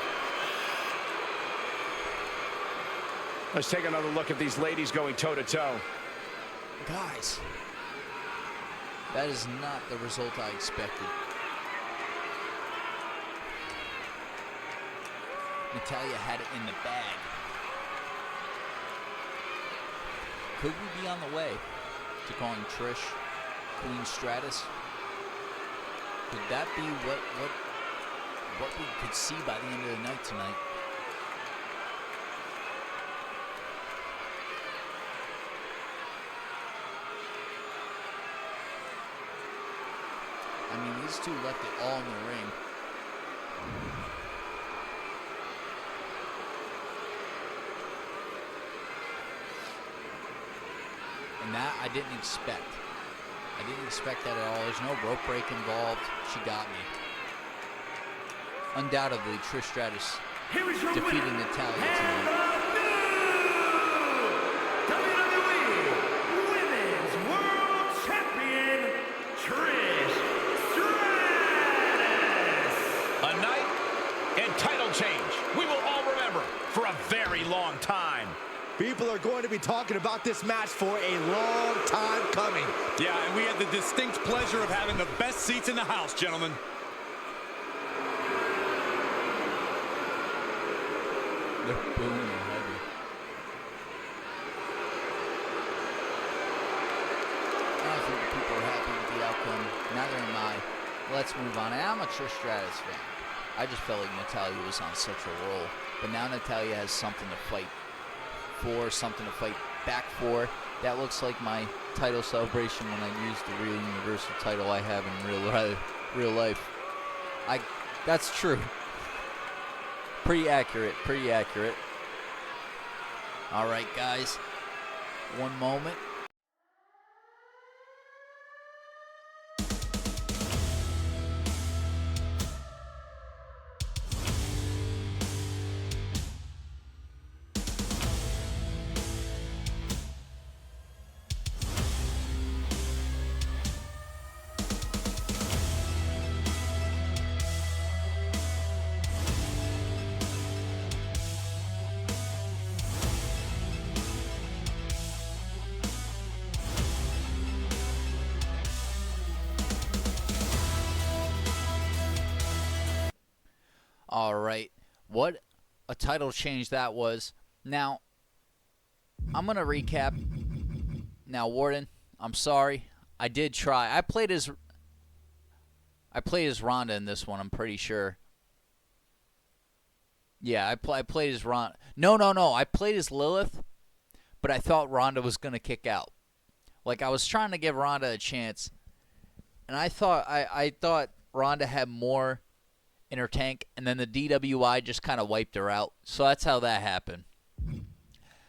Let's take another look at these ladies going toe-to-toe. Guys, that is not the result I expected. Natalya had it in the bag. Could we be on the way to calling Trish Queen Stratus? Could that be what we could see by the end of the night tonight? I mean, these two left it all in the ring. And that I didn't expect. I didn't expect that at all. There's no rope break involved. She got me. undoubtedly Trish Stratus Here is your defeating winner, Natalya and tonight. the new WWE Women's World Champion, Trish Stratus. A night and title change we will all remember for a very long time. People are going to be talking about this match for a long time coming. Yeah, and we had the distinct pleasure of having the best seats in the house, gentlemen. They're booing heavy. I don't think the people are happy with the outcome. Neither am I. Let's move on. And I'm a Trish Stratus fan. I just felt like Natalya was on such a roll. But now Natalya has something to fight for, something to fight back for. That looks like my title celebration when I used the real Universal title I have in real life. That's true. Pretty accurate. All right, guys. One moment. All right. What a title change that was. Now, I'm going to recap. Now, Warden, I'm sorry. I did try. I played as Ronda in this one, I'm pretty sure. Yeah, I played as Ronda. No. I played as Lilith, but I thought Ronda was going to kick out. Like, I was trying to give Ronda a chance, and I thought Ronda had more in her tank, and then the DWI just kind of wiped her out. So that's how that happened.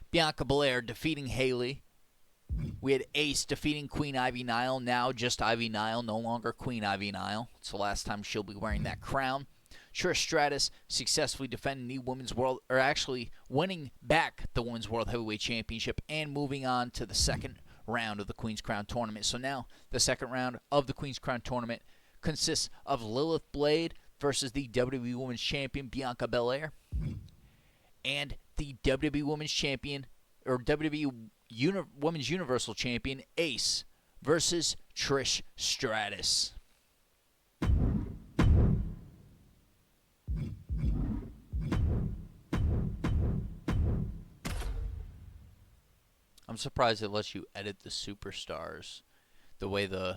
Bianca Belair defeating Haley. We had Ace defeating Queen Ivy Nile. Now just Ivy Nile, no longer Queen Ivy Nile. It's the last time she'll be wearing that crown. Trish Stratus successfully defending the women's world, or actually winning back the women's world heavyweight championship and moving on to the second round of the Queen's Crown tournament. So now the second round of the Queen's Crown tournament consists of Lilith Blade versus the WWE Women's Champion Bianca Belair, and the WWE Women's Champion, or WWE Women's Universal Champion Ace versus Trish Stratus. I'm surprised it lets you edit the superstars the way I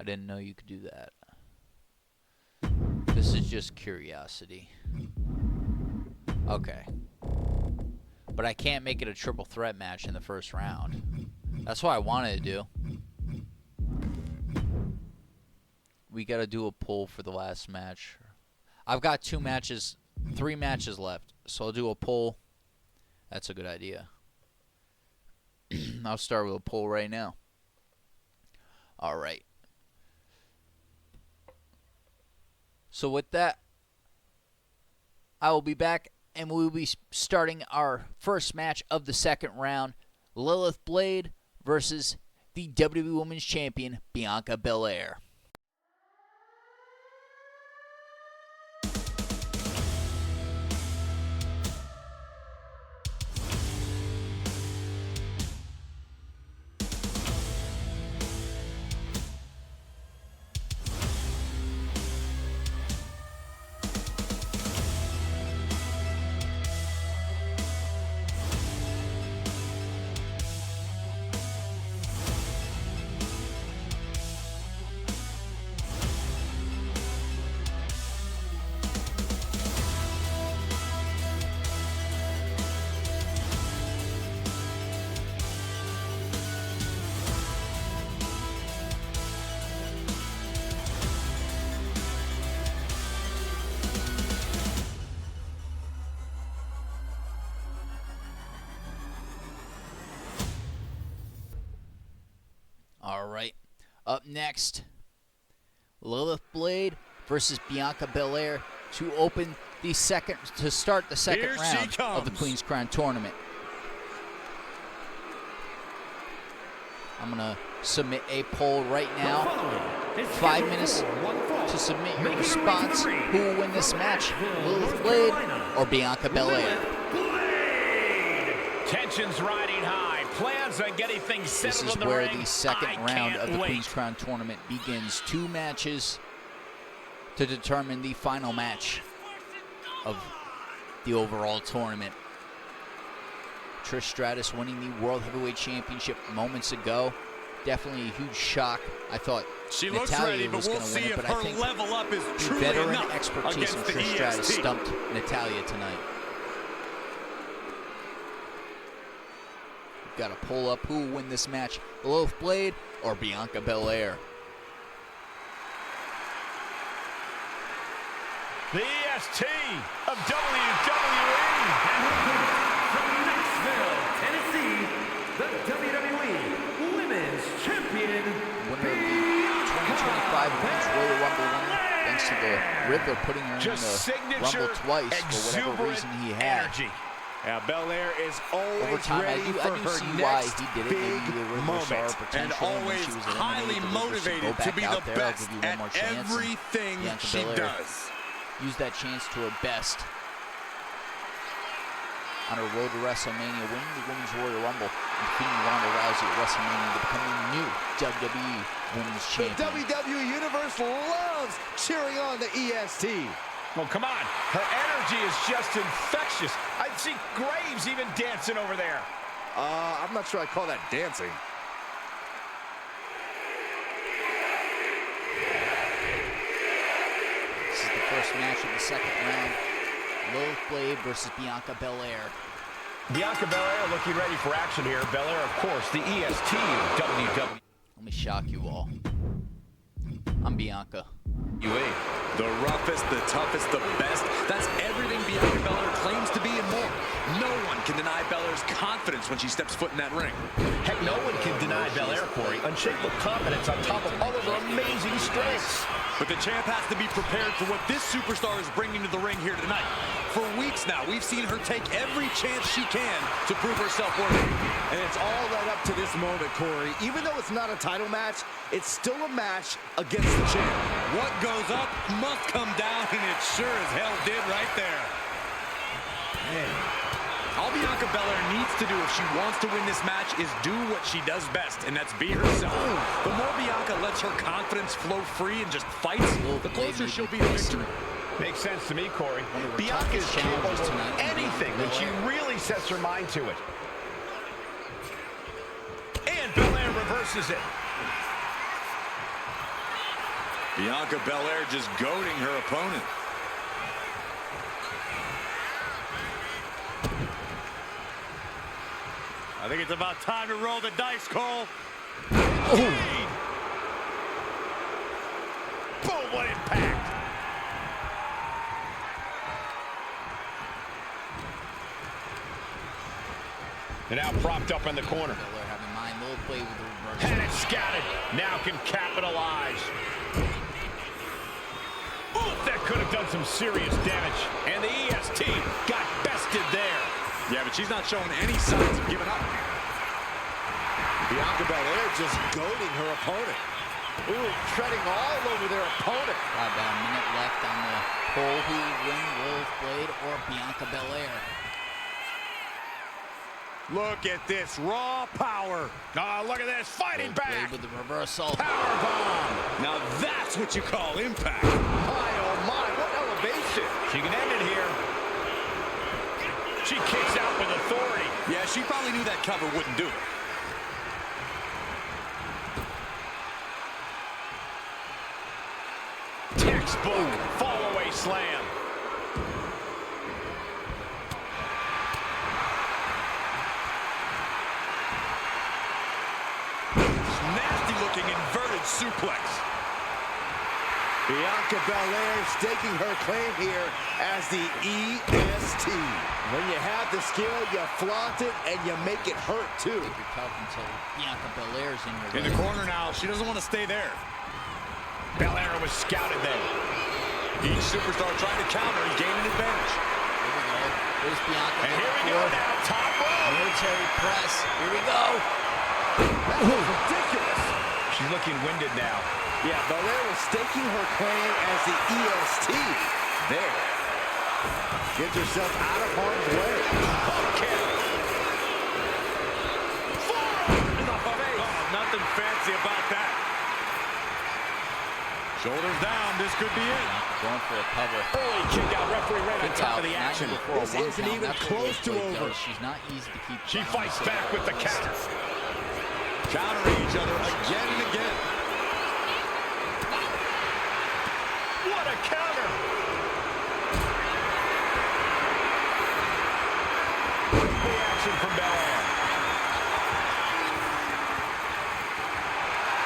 didn't know you could do that. This is just curiosity. Okay. But I can't make it a triple threat match in the first round. That's what I wanted to do. We got to do a poll for the last match. I've got 3 matches left. So I'll do a poll. That's a good idea. I'll start with a poll right now. All right. So with that, I will be back, and we will be starting our first match of the second round. Lilith Blade versus the WWE Women's Champion, Bianca Belair. All right. Up next, Lilith Blade versus Bianca Belair to start the second round of the Queen's Crown tournament. I'm gonna submit a poll right now. 5 minutes to submit your response. Who will win this match? Lilith Blade or Bianca Belair? Tensions riding high. Plans on getting things settled in the ring. This is where the second round of the Queen's Crown tournament begins. 2 matches to determine the final match of the overall tournament. Trish Stratus winning the World Heavyweight Championship moments ago. Definitely a huge shock. I thought she looks Natalya ready, but was we'll going to see win it, if but I her think level up is the truly veteran enough expertise of against the Trish Stratus EST. stumped Natalya tonight. We've got to pull up who will win this match, Lilith Blade or Bianca Belair. The EST of WWE. From Knoxville, Tennessee, the WWE Women's Champion, Winner of the 2025 Women's Royal Rumble winner, thanks to the Riddler putting her Just in the Rumble twice for whatever exuberant reason he had. energy. Now, Belair is always Over time, ready I for do her see why next he did it. big Maybe the Riddler moment. saw her And potential, and when always she was highly eliminated, the Riddler said, motivated "Go to be back the out there, I'll best give you one at more chance." And everything Bianca she Belair does. used that chance to her best on her road to WrestleMania, winning the Women's Royal Rumble and defeating Ronda Rousey at WrestleMania to become the new WWE Women's The Champion. WWE Universe loves cheering on the EST. Well, come on. Her energy is just infectious. I see Graves even dancing over there. I'm not sure I call that dancing. This is the first match of the second round. Lilith Blade versus Bianca Belair. Bianca Belair looking ready for action here. Belair, of course, the EST of WWE. Let me shock you all. I'm Bianca. The roughest, the toughest, the best. That's everything Bianca Belair claims to be and more. No one can deny Belair's confidence when she steps foot in that ring. Heck, no one can deny Belair, Corey. Unshakable confidence on top of all of her amazing strengths. But the champ has to be prepared for what this superstar is bringing to the ring here tonight. For weeks now, we've seen her take every chance she can to prove herself worthy. And it's all led up to this moment, Corey. Even though it's not a title match, it's still a match against the champ. What goes up must come down, and it sure as hell did right there. Man. All Bianca Belair needs to do if she wants to win this match is do what she does best, and that's be herself. The more Bianca lets her confidence flow free and just fights, the closer she'll be to victory. Makes sense to me, Corey. One of her Bianca's toughest capable challenges of tonight. anything when she really sets her mind to it. And Belair reverses it. Bianca Belair just goading her opponent. I think it's about time to roll the dice, Cole. Boom, what impact. And now propped up in the corner. Belair having mind, Lilith Blade with the reverse. And it's scouted. Now can capitalize. Ooh, that could have done some serious damage. And the EST got bested there. Yeah, but she's not showing any signs of giving up. Bianca Belair just goading her opponent. Ooh, treading all over their opponent. About a minute left on the poll. Who will win, Lilith Blade or Bianca Belair? Look at this raw power. Oh, look at this, fighting Lilith back. Blade with the reversal. Powerbomb. Now that's what you call impact. My, oh my, what elevation. She can end it here. She kicks out with authority. Yeah, she probably knew that cover wouldn't do it. Textbook fall-away slam. Nasty-looking inverted suplex. Bianca Belair staking her claim here as the EST. When you have the skill, you flaunt it, and you make it hurt, too. You're tough until Bianca Belair's in your In way. the corner now. She doesn't want to stay there. Belair was scouted there. Each superstar trying to counter and gain an advantage. Here we go. There's Bianca. And here we go now, top rope. Military press. Here we go. That was ridiculous. She's looking winded now. Yeah, Belair was staking her claim as the EST. There. Gets herself out of harm's way. Okay. Forearm in the face. Oh, nothing fancy about that. Shoulders down. This could be it. Going for a cover. Early kick out. Referee right on top of the action. This isn't even close to over. She's not easy to keep. She fights back with the counter. Countering each other again and again. What a counter! Reaction from Belair.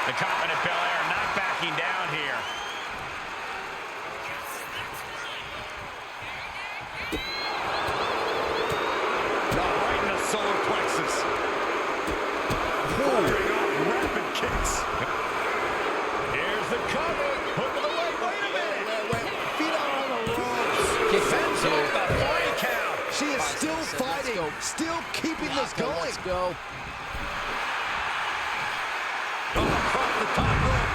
The confident Belair not backing down here. Right in the solar plexus. Firing off rapid kicks. Here's the cover. Hook of the leg. Wait a minute. Feet out on the ropes. Kick Sends two. off the 3 count. She is still Let's fighting, go. still keeping this Bianca, going. let's go. Across the top rope.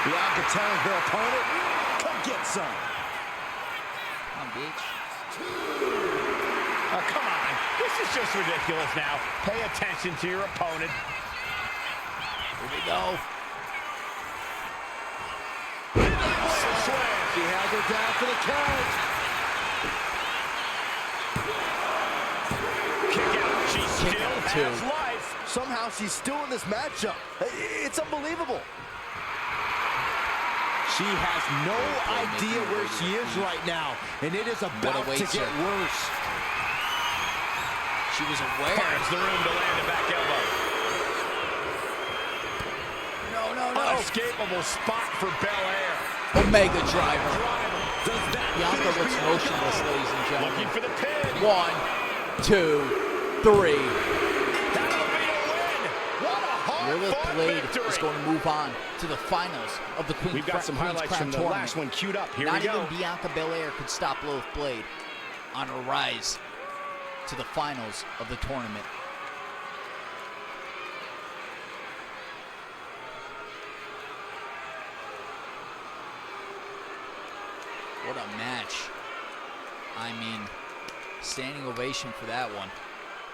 Bianca tells their opponent, come get some. Come on, bitch. Oh, come on. This is just ridiculous now. Pay attention to your opponent. Here we go. She has her down for the count. Kick out. She Kick still out, has too. life. Somehow she's still in this matchup. It's unbelievable. She has no idea where she is right now, and it is about to awaits get her. worse. She was aware. Finds the room to land a back elbow. No. Unescapable spot for Belair. Omega driver. Does that Bianca finish looks Bianca? motionless, ladies and gentlemen. Looking for the pin. 1, 2, 3. That'll be a win. What a Lilith hard-fought Blade victory. is going to move on to the finals of the Queen's We've got some highlights Crown from the tournament. last one queued up. Here Not we go. even Bianca Belair could stop Lilith Blade on her rise to the finals of the tournament. What a match. I mean, standing ovation for that one.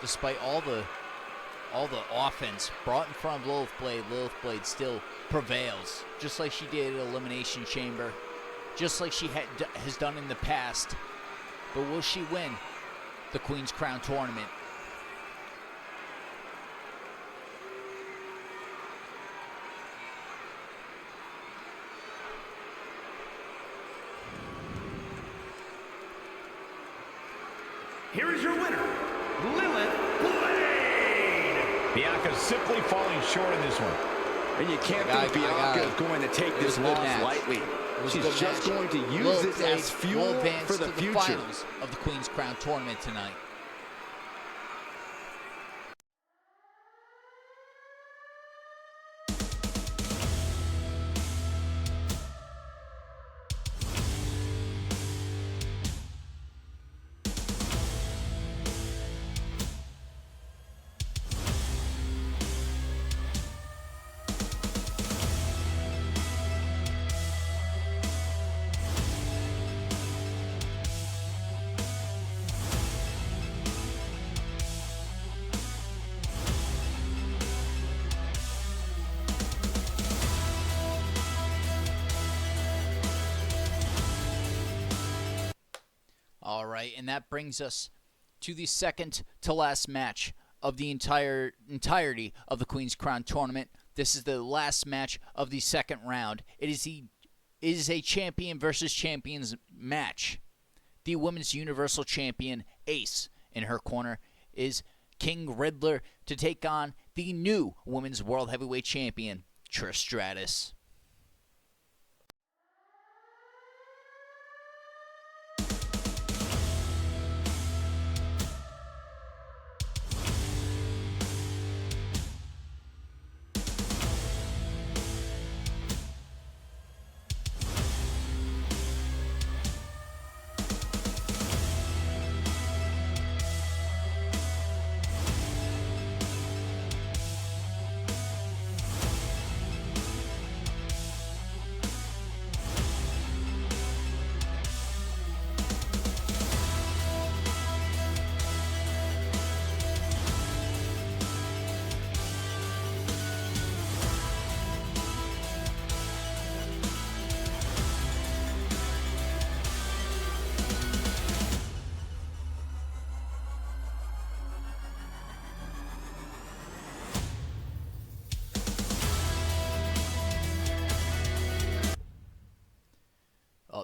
Despite all the offense brought in front of Lilith Blade still prevails, just like she did at Elimination Chamber, just like she has done in the past. But will she win the Queen's Crown tournament? Here is your winner, Lilith Blade. Bianca simply falling short in this one. And you can't I think got Bianca it. is going to take It this was a good loss match. lightly. It was a She's good just match. going to use Lilith this Blade as will fuel advance for the to future. the finals of the Queen's Crown tournament tonight. All right, and that brings us to the second to last match of the entirety of the Queen's Crown tournament. This is the last match of the second round. It is a champion versus champions match. The Women's Universal Champion, Ace, in her corner is King Riddler to take on the new Women's World Heavyweight Champion, Trish Stratus.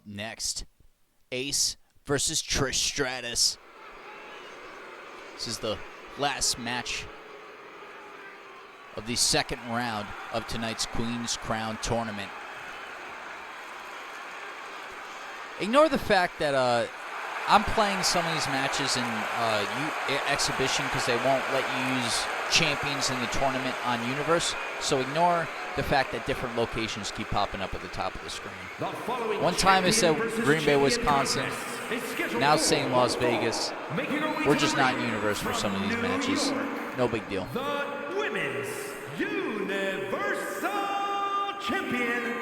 up next. Ace versus Trish Stratus. This is the last match of the second round of tonight's Queen's Crown tournament. Ignore the fact that I'm playing some of these matches in exhibition because they won't let you use champions in the tournament on Universe. So ignore the fact that different locations keep popping up at the top of the screen. One time it said Green Bay, Wisconsin. Now it's saying Las Vegas. We're just not in Universe for some of these matches. No big deal. The Women's Universal Champion.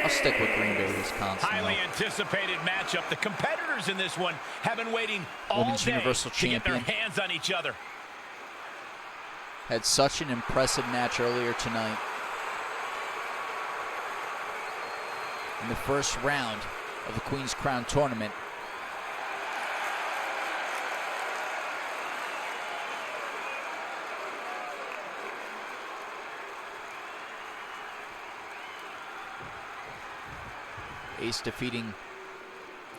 I'll stick with Green Bay, Wisconsin. Highly anticipated matchup. The competitors in this one have been waiting all Women's day Universal to get their Champion. hands on each other. Had such an impressive match earlier tonight. In the first round of the Queen's Crown tournament. Ace defeating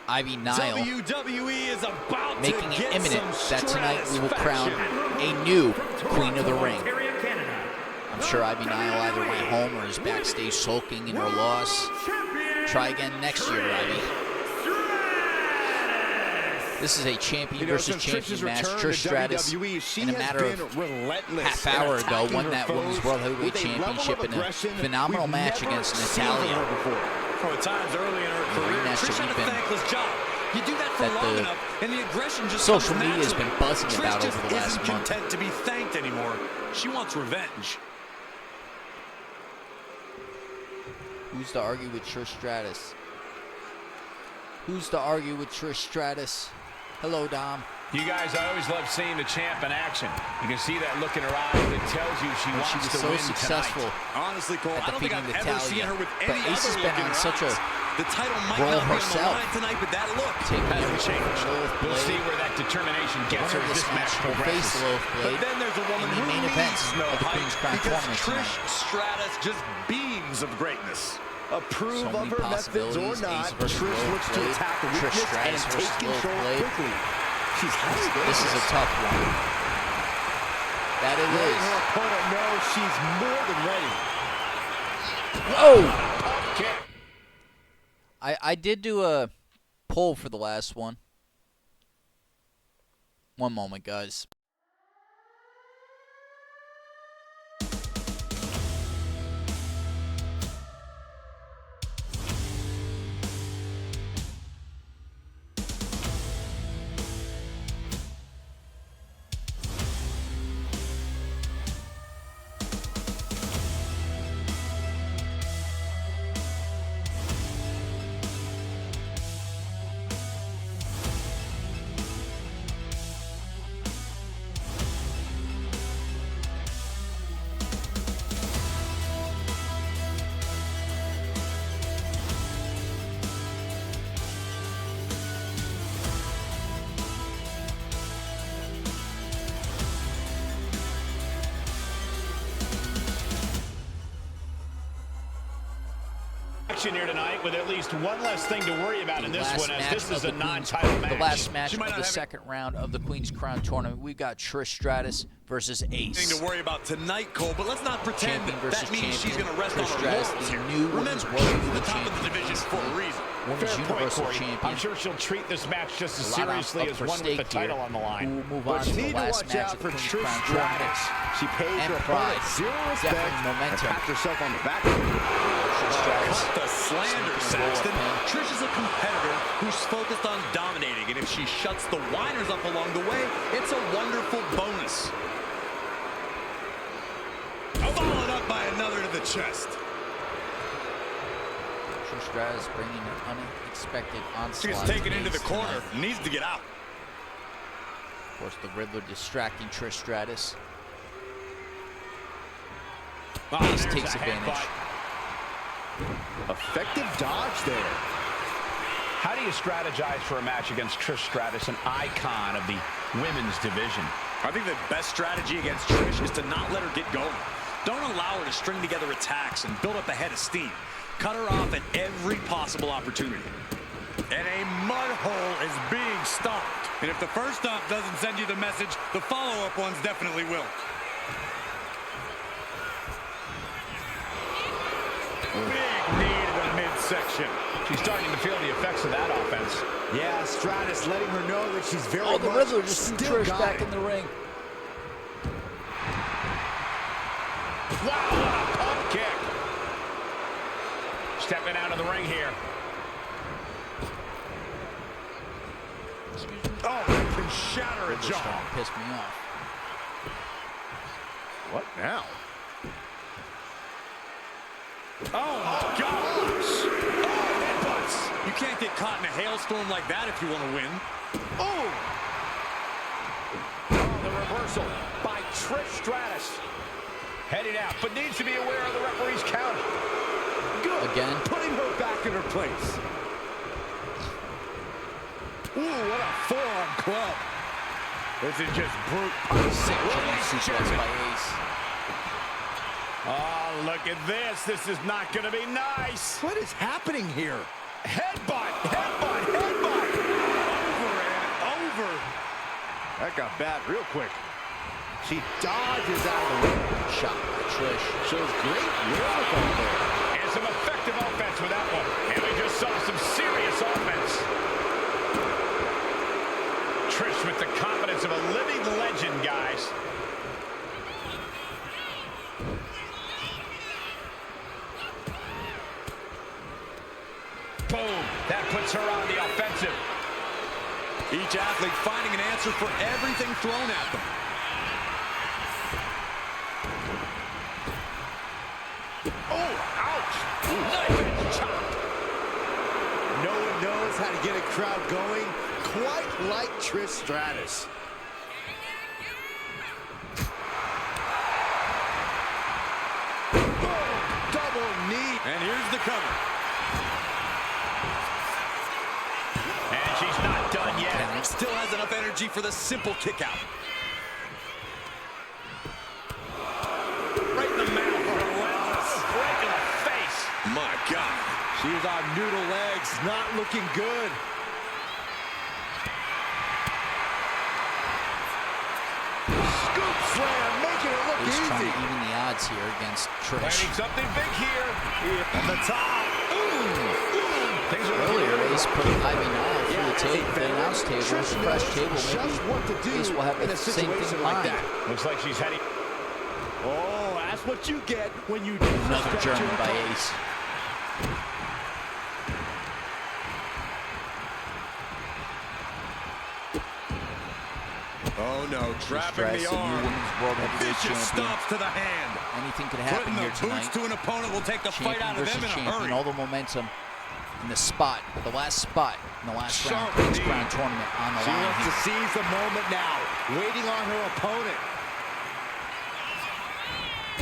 Ivy Nile, WWE is about making to it get imminent some that tonight we will crown Stratisfaction. a new Queen of the Ring. Ontario, Canada. I'm sure Ivy Nile either went home or is backstage sulking in her loss. Try again next year, Ivy. This is a champion versus champion match. Trish Stratus, in a matter of half hour ago, won that Women's World Heavyweight Championship in a phenomenal match against Natalia. For times early in her career, rematch Trish that had a we've been- thankless job. You do that for that long the enough, and the aggression just social comes media has been naturally. buzzing Trish about just over the last isn't month. content to be thanked anymore. She wants revenge. Who's to argue with Trish Stratus? Who's to argue with Trish Stratus? Hello, Dom. You guys, I always love seeing the champ in action. You can see that look in her eyes that tells you she And wants she was to so win successful tonight. Honestly, Cole, at I don't think defeating I've ever seen Natalia. her with But any Ace has other been look in on her such a eyes. The title might roll not be on the herself. line tonight, but that look Taking hasn't everything changed. from Lilith We'll see Blade. where that determination gets her Winner of as this this match match will face progresses. Lilith But Blade then there's a woman in the who main needs event no of the hype Queen's Crown because tournament Trish tonight. Stratus just beams of greatness. Approve So of many her methods or possibilities. not, Ace versus Trish Lilith looks to Blade. attack a Trish weakness Stratus and versus take Lilith control Blade. quickly. She's highly This is a dangerous. tough one. That it Letting is. her opponent know she's more than ready. Oh! I did do a poll for the last one. One moment, guys. Action here tonight with at least one less thing to worry about in this one, as this is a non-title match. The last match She might of not the have second round of the Queen's Crown tournament. We've got Trish Stratus versus Ace. Thing to worry about tonight, Cole, but let's not pretend Champion versus that means she's champion. going to rest Trish on her Stratus, laurels the here. new Women's Remember, World she's the Heavyweight top of the Champion. division for a reason. Women's Fair point, Universal Corey. Champion. I'm sure she'll treat this match just as A lot seriously up as for one with the stake here. title on the line. We'll move But on to you the need to last watch match out of for the Queen's Trish Crown tournament. Stratus. She pays And her pride. opponent zero respect Definitely and momentum. pats herself on the back. Trish Stratus. Cut the slander, Sneaking a roll Saxton. up pin. Trish is a competitor who's focused on dominating, and if she shuts the whiners up along the way, it's a wonderful bonus. Followed up by another to the chest. Trish Stratus bringing an unexpected onslaught. She gets to taken into the Ace corner, tonight. needs to get out. Of course, the Riddler distracting Trish Stratus. Ace There's takes a advantage. headbutt. Effective dodge there. How do you strategize for a match against Trish Stratus, an icon of the women's division? I think the best strategy against Trish is to not let her get going. Don't allow her to string together attacks and build up a head of steam. cut her off at every possible opportunity. And a mud hole is being stomped. And if the first stomp doesn't send you the message, the follow-up ones definitely will. Big knee to the midsection. She's starting to feel the effects of that offense. Yeah, Stratus letting her know that she's very Oh, the much Riddler just threw still Trish got back it. in the ring. Wow, what a pump kick. Stepping out of the ring here. Oh, that can shatter a Riddler's jaw. starting to piss me off. What now? Oh, my gosh. Oh, headbutts. You can't get caught in a hailstorm like that if you want to win. Oh, the reversal by Trish Stratus. Heading out, but needs to be aware of the referee's count. Good. Again. Putting her back in her place. Ooh, what a forearm club. This is just brute. Sick German suplex by Ace. Oh, look at this. This is not going to be nice. What is happening here? Headbutt, headbutt, headbutt. Over and over. That got bad real quick. She dodges out of the way. Shot by Trish. Shows great wherewithal there. And some effective offense with that one. And we just saw some serious offense. Trish with the confidence of a living legend, guys. Boom. That puts her on the offensive. Each athlete finding an answer for everything thrown at them. Oh, ouch. Knife and chop. No one knows how to get a crowd going quite like Trish Stratus. Boom! Double knee. And here's the cover. And she's not done yet. Still has enough energy for the simple kick out. Right in the mouth. Relentless. Right in the face. My God. She's on noodle legs, not looking good. Scoop slam, making it look Ace trying easy. to even the odds here against Trish. Planning something big here. On the top. Things are Earlier, Ace put Ivy Nile through the table, the announce table, Trish the press knows table. just what to do Maybe Ace will have in the a same thing situation in like mind. that. Looks like she's heading. Oh, that's what you get when you Another disrespect German your by opponent. Ace. Oh no, trapping Stratus, the the new arm. women's world heavyweight Vicious champion. stomps to the hand. Anything could happen Putting here the boots tonight. to an opponent will take the fight Champion out of versus them in a champion, hurry. all the momentum in the spot, the last spot in the last round Sharp of this knee. Crown tournament on the She line wants to here. seize the moment now, waiting on her opponent.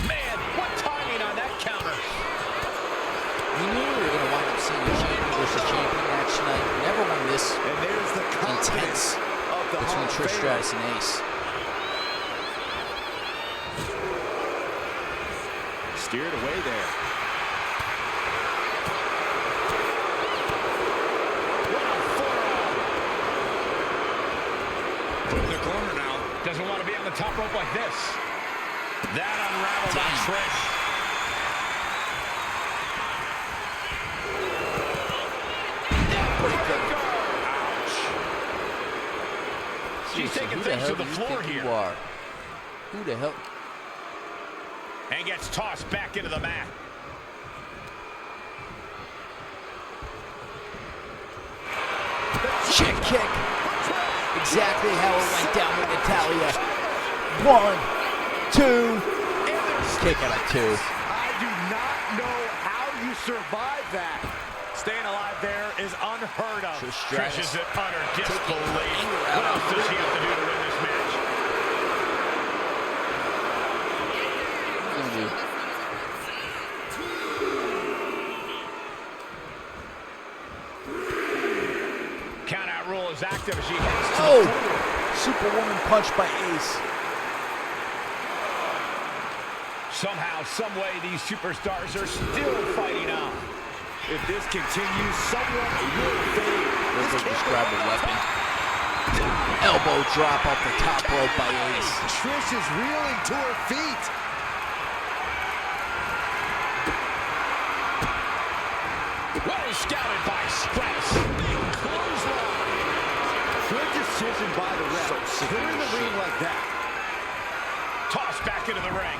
Man, what timing on that counter. We knew we were going to wind up seeing a champion versus champion match tonight. Never one this And there's the confidence intense of the between Hall of Trish Famer. Stratus and Ace. Steered away there. Put in the corner now. Doesn't want to be on the top rope like this. That unraveled on Trish. She's So taking who the things hell to the do you floor think here. you are? Who the hell? And gets tossed back into the mat. Chick kick. Exactly how it went down with Natalia. 1, 2. Kick out of 2. I do not know how you survive that. Staying alive there is unheard of. Trish Trish is Stratus. in utter disbelief. anger out What else on does she have to do to win this match? Gonna do. Count out rule is active as she heads to the Oh! floor. Superwoman punch by Ace. Somehow, some way, these superstars are still fighting on. If this continues, someone will fade. Riddle just grabbed a weapon. Elbow drop off the top rope by Ace. Trish is reeling to her feet. Well scouted by Stratus. Big clothesline. Good decision by the ref. Clearing the ring like that. Tossed back into the ring.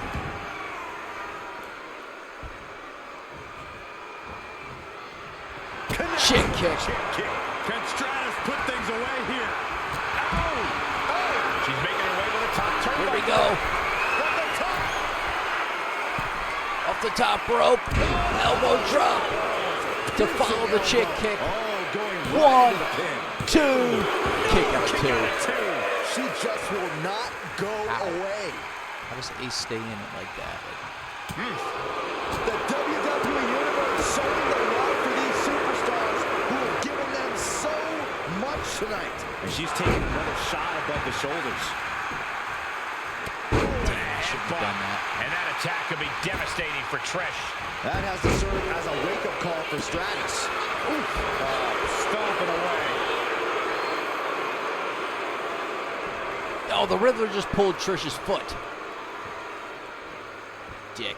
Chick kick. Can Stratus put things away here? She's making her way to the top turn. Here we go. Off the top rope. Elbow drop. To follow the chick kick. Going 1, 2. Kick out 2. She just will not go away. How does Ace stay in it like that? The WWE Universe showing the love for these superstars who have given them so much tonight. And she's taking another shot above the shoulders. Shouldn't have done that. And that attack could be devastating for Trish. That has to serve as a wake-up call for Stratus. Stomping away. Oh, the Riddler just pulled Trish's foot. Dick.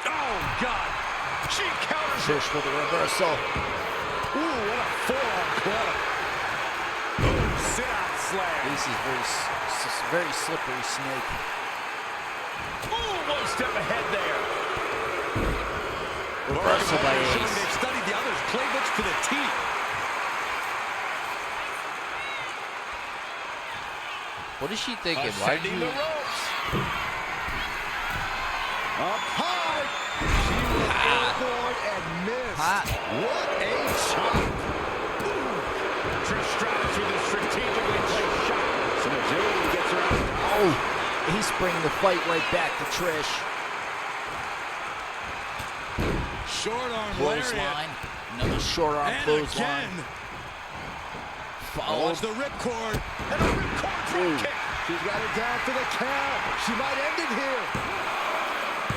Oh, God. She counters. Trish with a reversal. Ooh, what a forearm club. Sit-out slam. Ace is very slippery snake. Ooh, one step ahead there. Reversal by Ace. They've studied the others' playbooks to the T. What is she thinking? Why did Ascending you... the ropes. Up high. She was airborne and missed. Hot. What a shot. Trish Stratus with a strategically placed shot. Some agility gets her out. Oh, he's bringing the fight right back to Trish. Short arm lariat. Clothesline. Another short arm And clothesline. again. Followed. Watch the ripcord. And a ripcord drop kick. She's got it down for the count. She might end it here.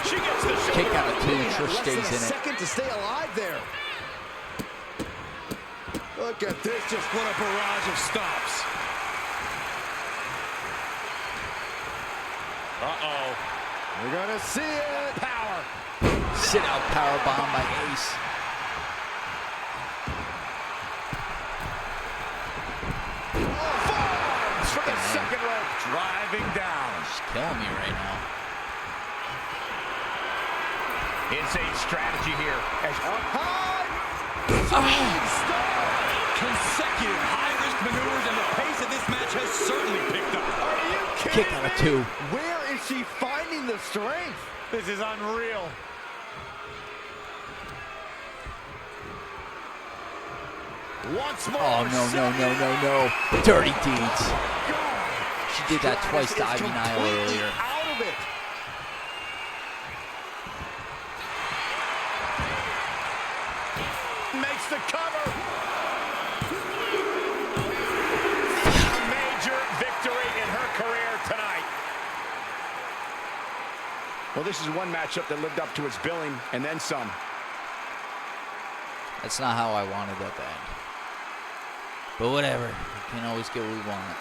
She gets the shoulder. Kick out of 2. Trish Less than stays a in it. second to stay alive there. Look at this. Just what a barrage of stops. Uh-oh. We're going to see it. Power. Sit out powerbomb by Ace. Falls for the second rope. Driving down. She's killing me right now. Insane strategy here. As High. Consecutive high-risk maneuvers, and the pace of this match has certainly picked up. Are you kidding Kick out of me? 2. Where is she finding the strength? This is unreal. Once more. Oh, no. Dirty deeds. She did that twice to Ivy Nile earlier. Out of it. Makes the cover. A major victory in her career tonight. Well, this is one matchup that lived up to its billing and then some. That's not how I wanted that to end. But whatever. We can't always get what we want.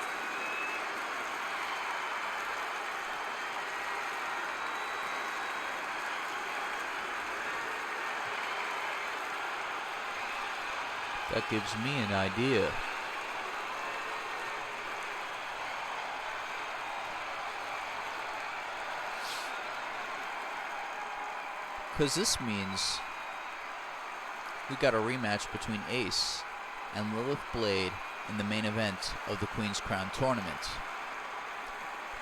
That gives me an idea. Because this means we got a rematch between Ace and Lilith Blade in the main event of the Queen's Crown tournament.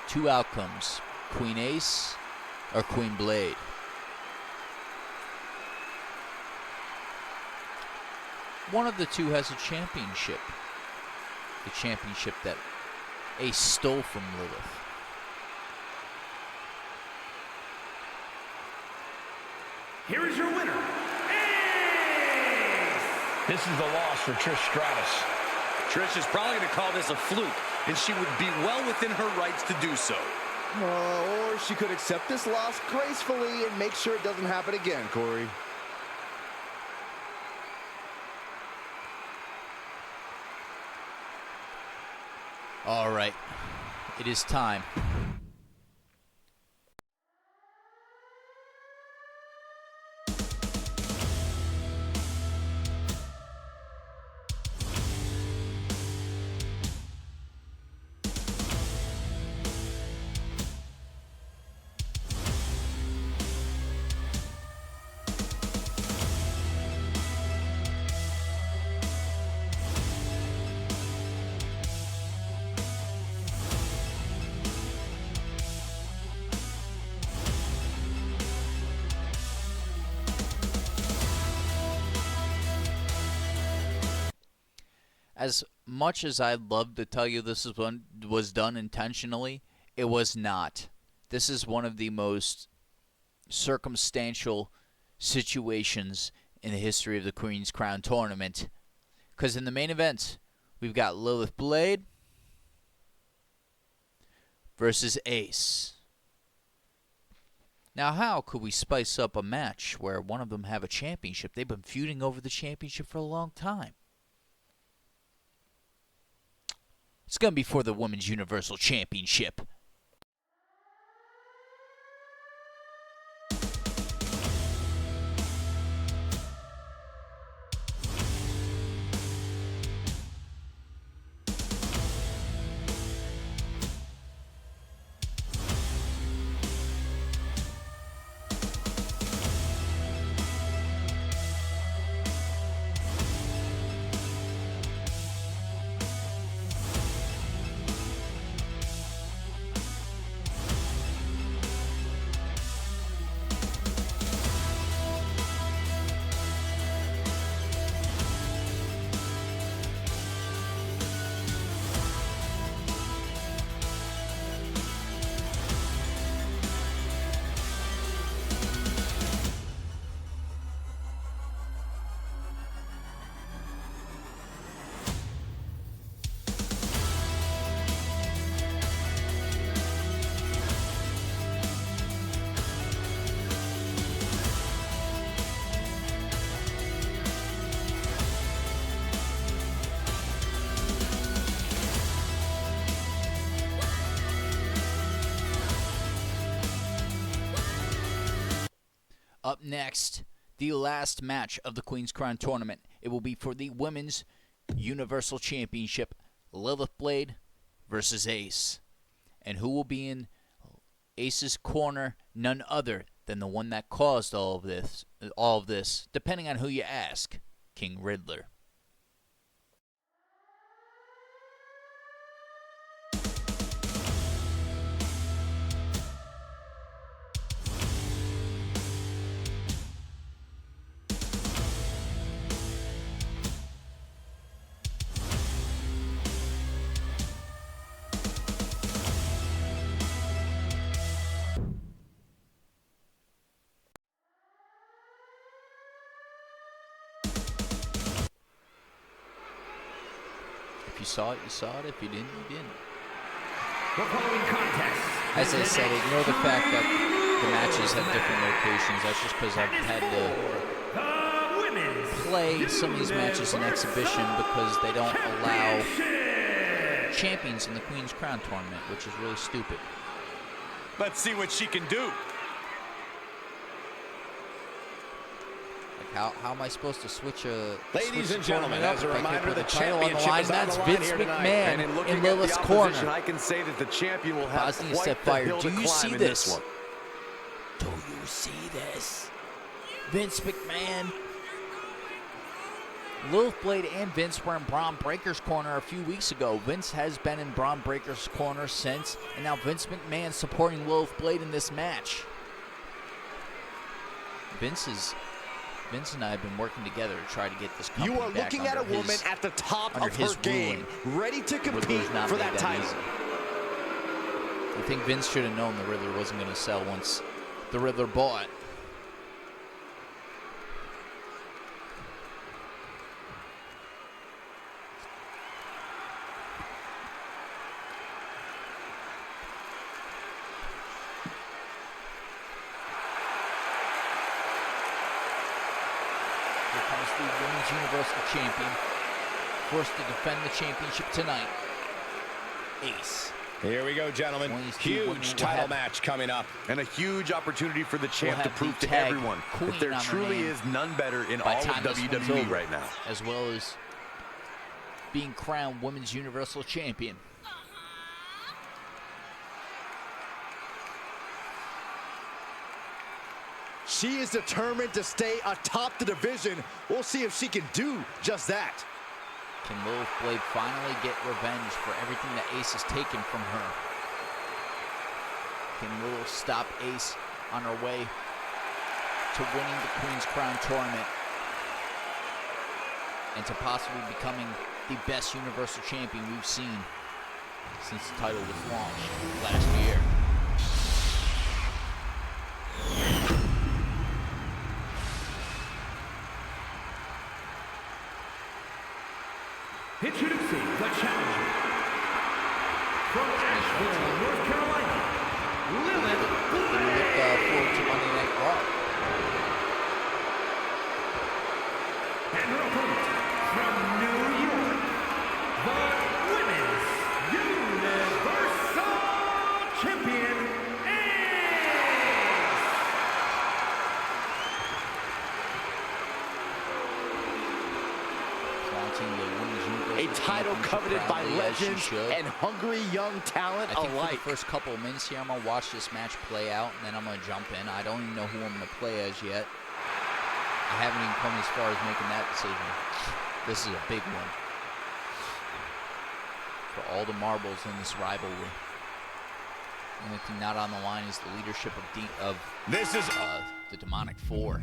2 outcomes, Queen Ace or Queen Blade. One of the two has a championship. The championship that Ace stole from Lilith. Here is your winner, This is the loss for Trish Stratus. Trish is probably going to call this a fluke, and she would be well within her rights to do so. Or she could accept this loss gracefully and make sure it doesn't happen again, Corey. All right, it is time. As much as I'd love to tell you this was done intentionally, it was not. This is one of the most circumstantial situations in the history of the Queen's Crown tournament. Because in the main event, we've got Lilith Blade versus Ace. Now, how could we spice up a match where one of them have a championship? They've been feuding over the championship for a long time. It's going to be for the Women's Universal Championship. Up next, the last match of the Queen's Crown tournament. It will be for the Women's Universal Championship, Lilith Blade versus Ace. And who will be in Ace's corner? None other than the one that caused all of this, depending on who you ask, King Riddler. If you saw it, you saw it. If you didn't, you didn't. The following contest. As I said, ignore the fact that the matches have different locations. That's just because I've had to play some of these matches in exhibition because they don't allow champions in the Queen's Crown tournament, which is really stupid. Let's see what she can do. How am I supposed to switch a Ladies and gentlemen, up as a if I can't reminder, put the title on the championship line? is on That's the line Vince here tonight. McMahon And in looking in at Lilith's the opposition, corner. I can say that the champion will have Bosnia quite Sapphire, the hill do to you climb see in this? one. Do you see this? Vince McMahon. Lilith Blade and Vince were in Braun Breaker's corner a few weeks ago. Vince has been in Braun Breaker's corner since, and now Vince McMahon supporting Lilith Blade in this match. Vince and I have been working together to try to get this company You are back looking at a under woman his, at the top under of his her game, ruling. ready to compete Riddler's not for made that title. easy. I think Vince should have known the Riddler wasn't going to sell once the Riddler bought. Here comes the Women's Universal Champion, forced to defend the championship tonight. Ace. Here we go, gentlemen. Huge title match coming up. And a huge opportunity for the champ to prove to everyone that there truly is none better in all of WWE right now. As well as being crowned Women's Universal Champion. She is determined to stay atop the division. We'll see if she can do just that. Can Lilith Blade finally get revenge for everything that Ace has taken from her? Can Lilith stop Ace on her way to winning the Queen's Crown tournament and to possibly becoming the best Universal Champion we've seen since the title was launched last year? Introducing the challenger from Asheville, North Carolina, Lilith Blade. We look forward to Monday Night Raw. And her opponent from New York, the Women's Universal Champion, Ace. A title coveted by legends and hungry young talent I think alike. for the first couple of minutes here, I'm going to watch this match play out, and then I'm going to jump in. I don't even know who I'm going to play as yet. I haven't even come as far as making that decision. This is a big one for all the marbles in this rivalry. The only thing not on the line is the leadership of the Demonic Four.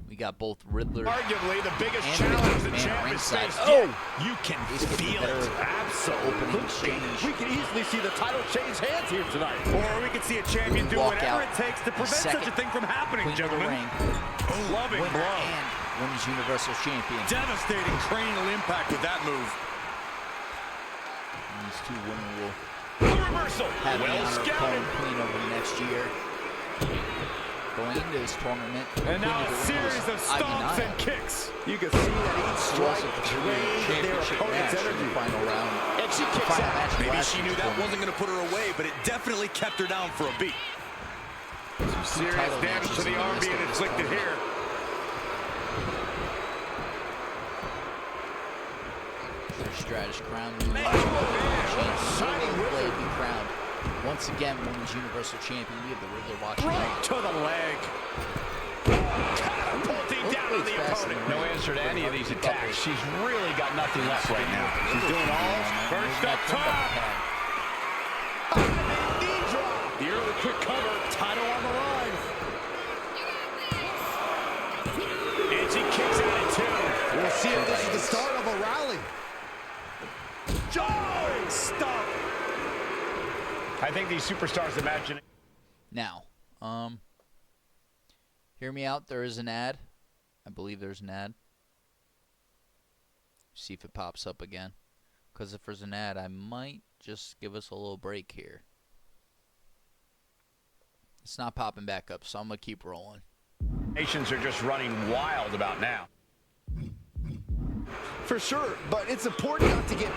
We got both Riddler, Arguably the biggest and challenge the Man champ has ringside. faced Oh! yet. You can feel it. Absolutely. We can easily see the title change hands here tonight. Or we could see a champion do Walk whatever out. it takes to prevent such a thing from happening, Queen of the gentlemen. Ring, Loving winner blow. and Women's Universal Champion. Devastating cranial impact with that move. And these two women will The reversal. have the Well honor of scouted. calling Queen over the next year. Going into this tournament, And now a Queen of the Ring series was of stomps Ivy and kicks. You can see that each strike Championship drains their opponent's match in energy. the final round. And she kicks Final out. match of Maybe last she knew year's that tournament. wasn't going to put her away, but it definitely kept her down for a beat. Serious title damage matches to the in the arm list being of this inflicted tournament. here. Stratus crowned new champion. Blade be crowned once again Women's Universal Champion. We have the Riddler watching. Right to the leg. Catapulting down on the opponent. No answer to any of these attacks. She's really got nothing left right now. She's doing all. First up top. Knee drop. The early quick cover. Title on the line. And she kicks out at two. We'll see if this is the start of a rally. Jarring stomp. I think these superstars imagine. Now, hear me out. There is an ad. I believe there's an ad. See if it pops up again. Because if there's an ad, I might just give us a little break here. It's not popping back up, so I'm going to keep rolling. Nations are just running wild about now. For sure, but it's important not to get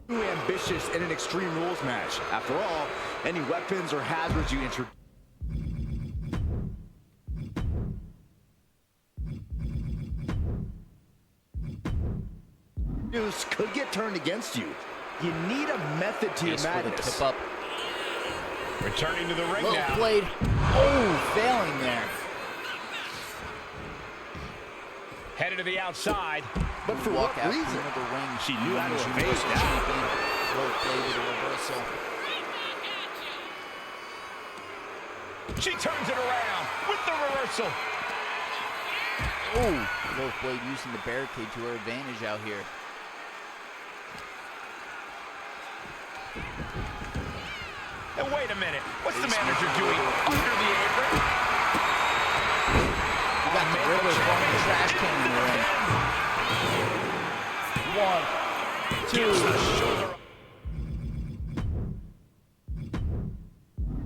too ambitious in an Extreme Rules match. After all, any weapons or hazards you introduce could get turned against you. You need a method to your Ace for the madness. tip up. Returning to the ring Little now. Blade. Oh, failing there. Headed to the outside. But for Walk what out reason? Queen of the Ring. She knew how to Women's evade Universal that. Champion. Little Blade with a reversal. She turns it around with the reversal. Oh, Little Blade using the barricade to her advantage out here. And wait a minute. What's the manager doing under the apron? We got the Riddler throwing the trash can in the ring.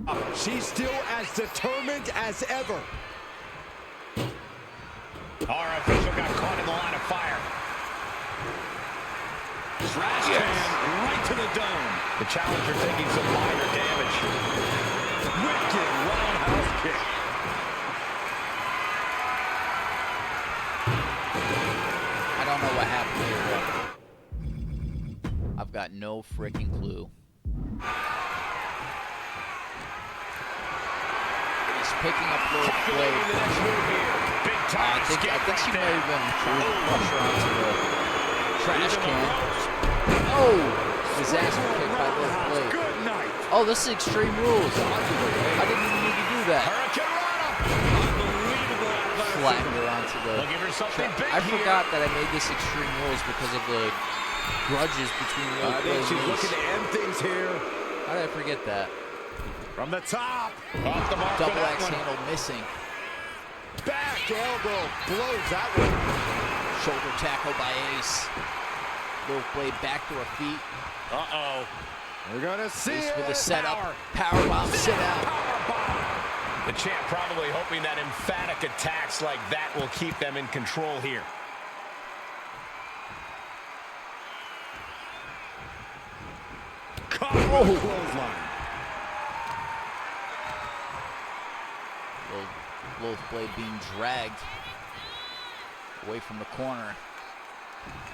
1, 2. She's still as determined as ever. Our official got caught in the line of fire. Trash can right to the dome. The challenger taking some minor damage. Wicked roundhouse kick. I don't know what happened here. I've got no freaking clue. He's picking up Lilith Blade. Big time. I think she may have been trying to push her onto the trash can. Oh! Disaster kick by Lilith Blade. Good night. Oh, this is Extreme Rules. I didn't even need to do that. Flattened her onto the Looking for something big I here. forgot that I made this Extreme Rules because of the grudges between Lilith I Blade think and she's Mace. looking to end things here. How did I forget that? From the top. Off the mark. Double axe handle missing. Back elbow blows that one. Shoulder tackle by Ace. Lilith Blade back to her feet. Uh-oh. We're gonna see Ace it. with a setup. Powerbomb sit out. The champ probably hoping that emphatic attacks like that will keep them in control here. Clothesline. Lilith Blade being dragged away from the corner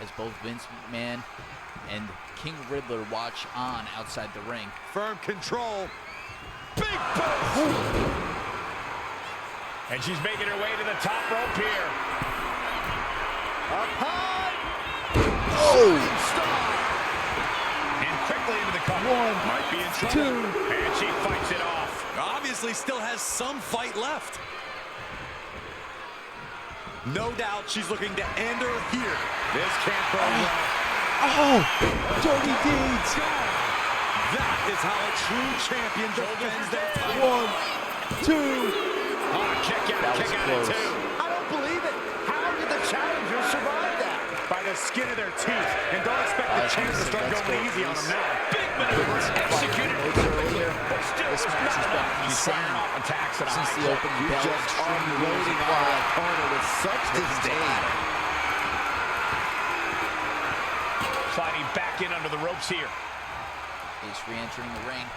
as both Vince McMahon and King Riddler watch on outside the ring. Firm control. Big boom. And she's making her way to the top rope here. Up high. Oh! And quickly into the cover. One, might be in trouble. two. And she fights it off. Obviously still has some fight left. No doubt she's looking to end her here. This can't go well. Oh! Dirty deeds! That is how a true champion defends their title. One, two. Oh, kick out, That was kick out close. at two. I don't believe it. How did the challengers survive that? By the skin of their teeth. And don't expect the champs to start going easy on them now. Big maneuvers executed perfectly. But still, This match has been she's insane firing off attacks at a since high the clip. opening You bell. just unloading on our opponent with such disdain. Sliding back in under the ropes here. Ace re-entering the ring.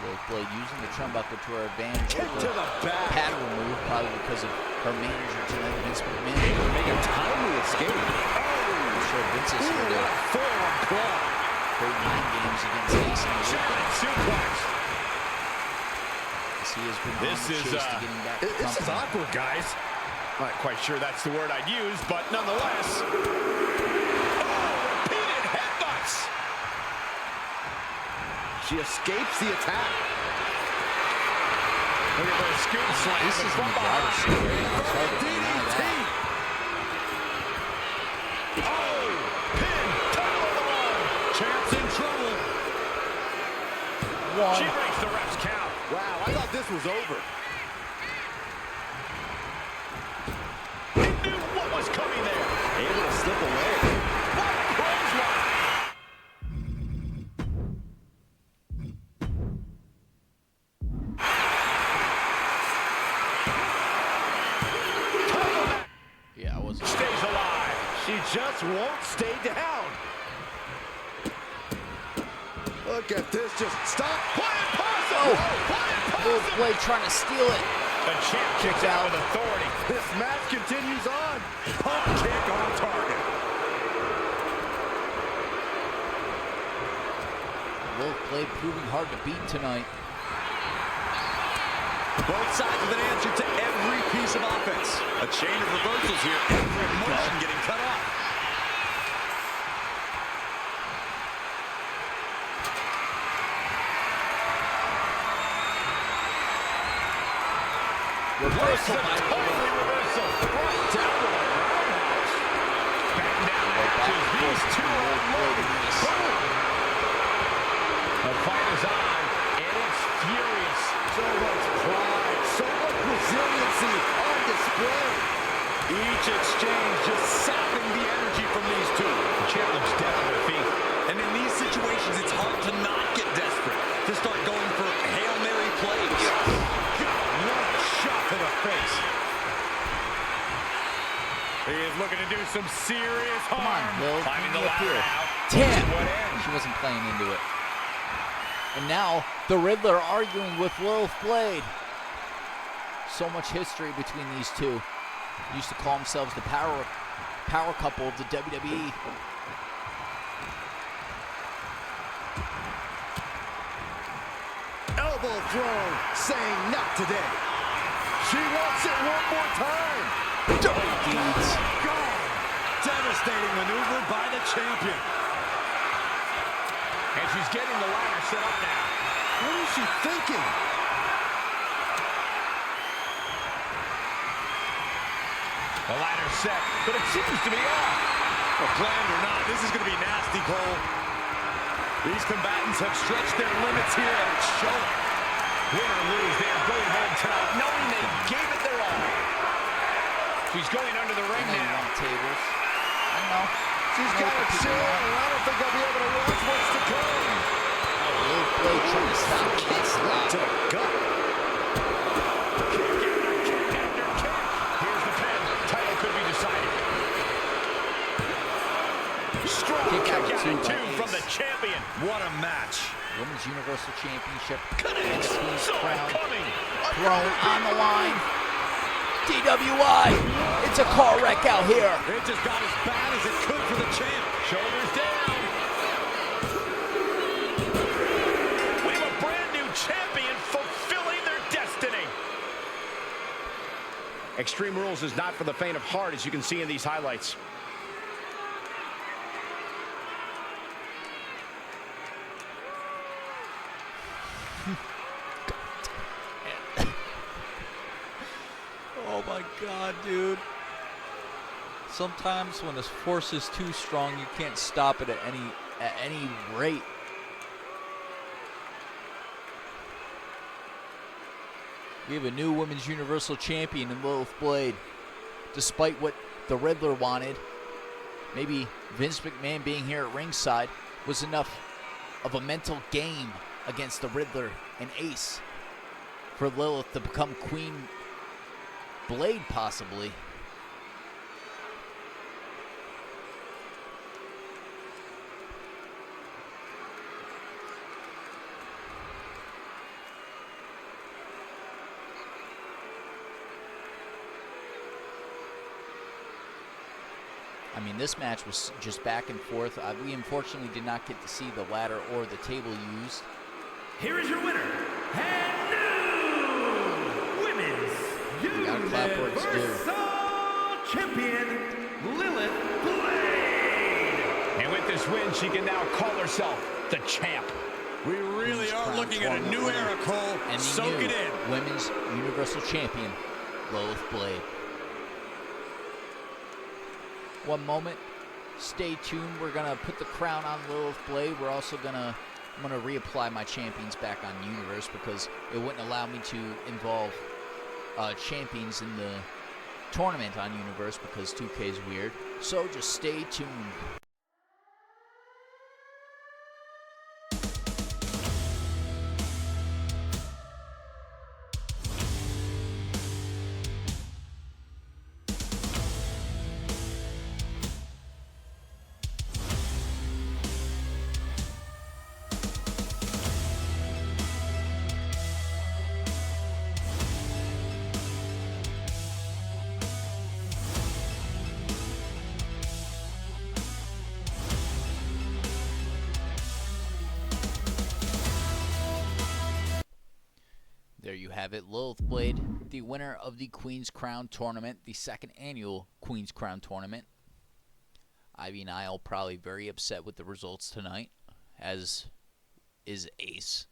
Lilith Blade using the turnbuckle to her advantage. Kick to the back. Paddle move, probably because of her manager tonight, Vince McMahon. Make a timely escape. I'm sure Vince is here to Forearm claw. play mind games against Ace in the ring. Giant suplex. As he has been on This the is, chase to getting back to This is company. awkward, guys. Not quite sure that's the word I'd use, but nonetheless. Oh, repeated headbutts. She escapes the attack. Look at those scoop slams. This is in the driver's seat right now. It's hard to deny that. Oh, pin, title on the line. Champ's in trouble. She breaks the ref's count. Wow, I thought this was over. He knew what was coming there. Able to slip away. What a clothesline. Yeah, I wasn't. Stays alive. She just won't stay down. Look at this, just stop. What impossible! Lilith Blade trying to steal it. The champ kicks out with authority. This match continues on. Pump kick on target. Lilith Blade proving hard to beat tonight. Both sides with an answer to every piece of offense. A chain of reversals here. Every motion getting cut off. Reversal. Totally reversal. Right down to the roundhouse. Back down. Matches. These two are unloading. Boom. The fight is on, and it's furious. So much pride, so much resiliency on display. Each exchange just sapping the energy from these two. The champ looks dead on her feet. And in these situations, it's hard to not get desperate, to start going for Hail Mary plays. some serious harm. Come on, Lil. Climbing the Up ladder here. now. 10. To what end? She wasn't playing into it. And now the Riddler arguing with Lilith Blade. So much history between these two. Used to call themselves the power couple of the WWE. Elbow thrown, saying not today. She wants it one more time. Dirty deeds. God. Devastating maneuver by the champion. And she's getting the ladder set up now. What is she thinking? The ladder's set, but it seems to be off. Well, planned or not, this is going to be nasty, Cole. These combatants have stretched their limits here, and it's showing. Win or lose, they are going home tonight knowing they gave it their all. She's going under the ring And they now. want tables. I know. She's got a chill, and I don't think I'll be able to watch what's to come. Lilith Blade trying to stop. Can't stop. To the gut. Kick after kick. Here's the pin. Title could be decided. Strong Kick kick out out two at by two from the Ace. champion. What a match. Women's Universal Championship. Connects. Queen's Saw it crown. coming. Thrown on the line. DWI. It's a car wreck out here. It just got as bad as it could for the champ. Shoulders down. We have a brand new champion fulfilling their destiny. Extreme Rules is not for the faint of heart, as you can see in these highlights. Oh my God, dude. Sometimes when this force is too strong, you can't stop it at any rate. We have a new Women's Universal Champion in Lilith Blade. Despite what the Riddler wanted, maybe Vince McMahon being here at ringside was enough of a mental game against the Riddler and Ace for Lilith to become Queen Blade, possibly. I mean, this match was just back and forth. We unfortunately did not get to see the ladder or the table used. Here is your winner, and new Women's gotta clap where it's due. Universal Champion, Lilith Blade. And with this win, she can now call herself the champ. We really Women's are Crown looking at a Tournament new winner era, Cole. and the Soak new it in. Women's Universal Champion, Lilith Blade. One moment. Stay tuned. We're gonna put the crown on Lilith Blade. We're also I'm gonna reapply my champions back on Universe because it wouldn't allow me to involve champions in the tournament on Universe because 2K is weird. So just stay tuned. There you have it, Lilith Blade, the winner of the Queen's Crown Tournament, the second annual Queen's Crown Tournament. Ivy and I are probably very upset with the results tonight, as is Ace.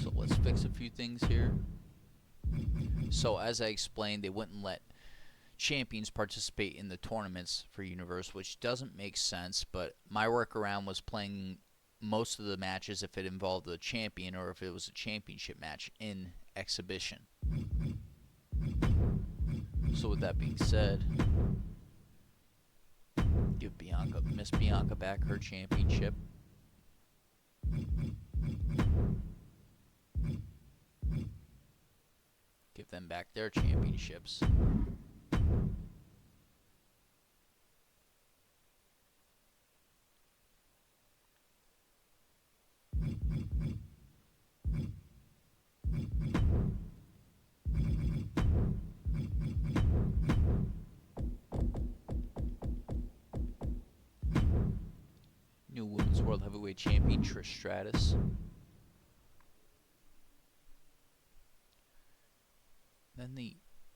So let's fix a few things here. So as I explained, they wouldn't let champions participate in the tournaments for Universe, which doesn't make sense, but my workaround was playing most of the matches if it involved a champion or if it was a championship match in exhibition. So with that being said, give Miss Bianca back her championship. Give them back their championships. New Women's World Heavyweight Champion Trish Stratus. Then the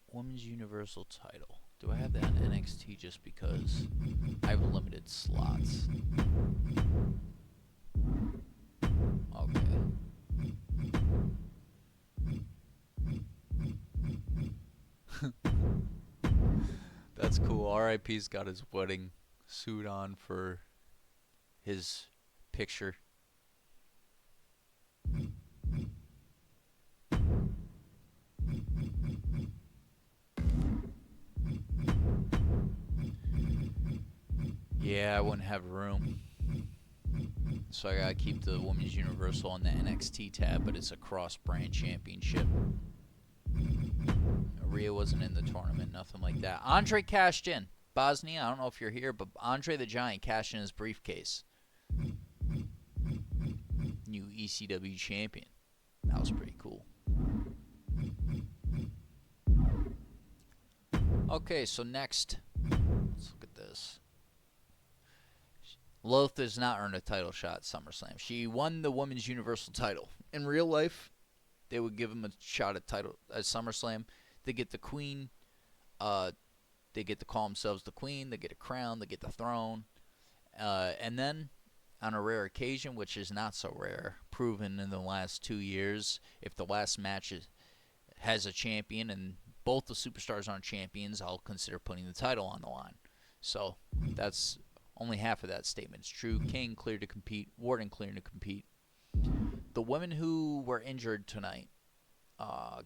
Women's Universal title. Do I have that on NXT just because I have limited slots? Okay. That's cool. RIP's got his wedding suit on for his picture. Yeah, I wouldn't have room. So I gotta keep the Women's Universal on the NXT tab, but it's a cross-brand championship. Rhea wasn't in the tournament, nothing like that. Andre cashed in. Bosnia, I don't know if you're here, but Andre the Giant cashed in his briefcase. New ECW champion. That was pretty cool. Okay, so next, let's look at this. Lilith does not earn a title shot at SummerSlam. She won the Women's Universal title. In real life, they would give him a shot at title at SummerSlam. They get the Queen. They get to call themselves the Queen. They get a crown. They get the throne. And then, on a rare occasion, which is not so rare, proven in the last 2 years, if the last match has a champion and both the superstars aren't champions, I'll consider putting the title on the line. So that's only half of that statement is true. King cleared to compete. Warden cleared to compete. The women who were injured tonight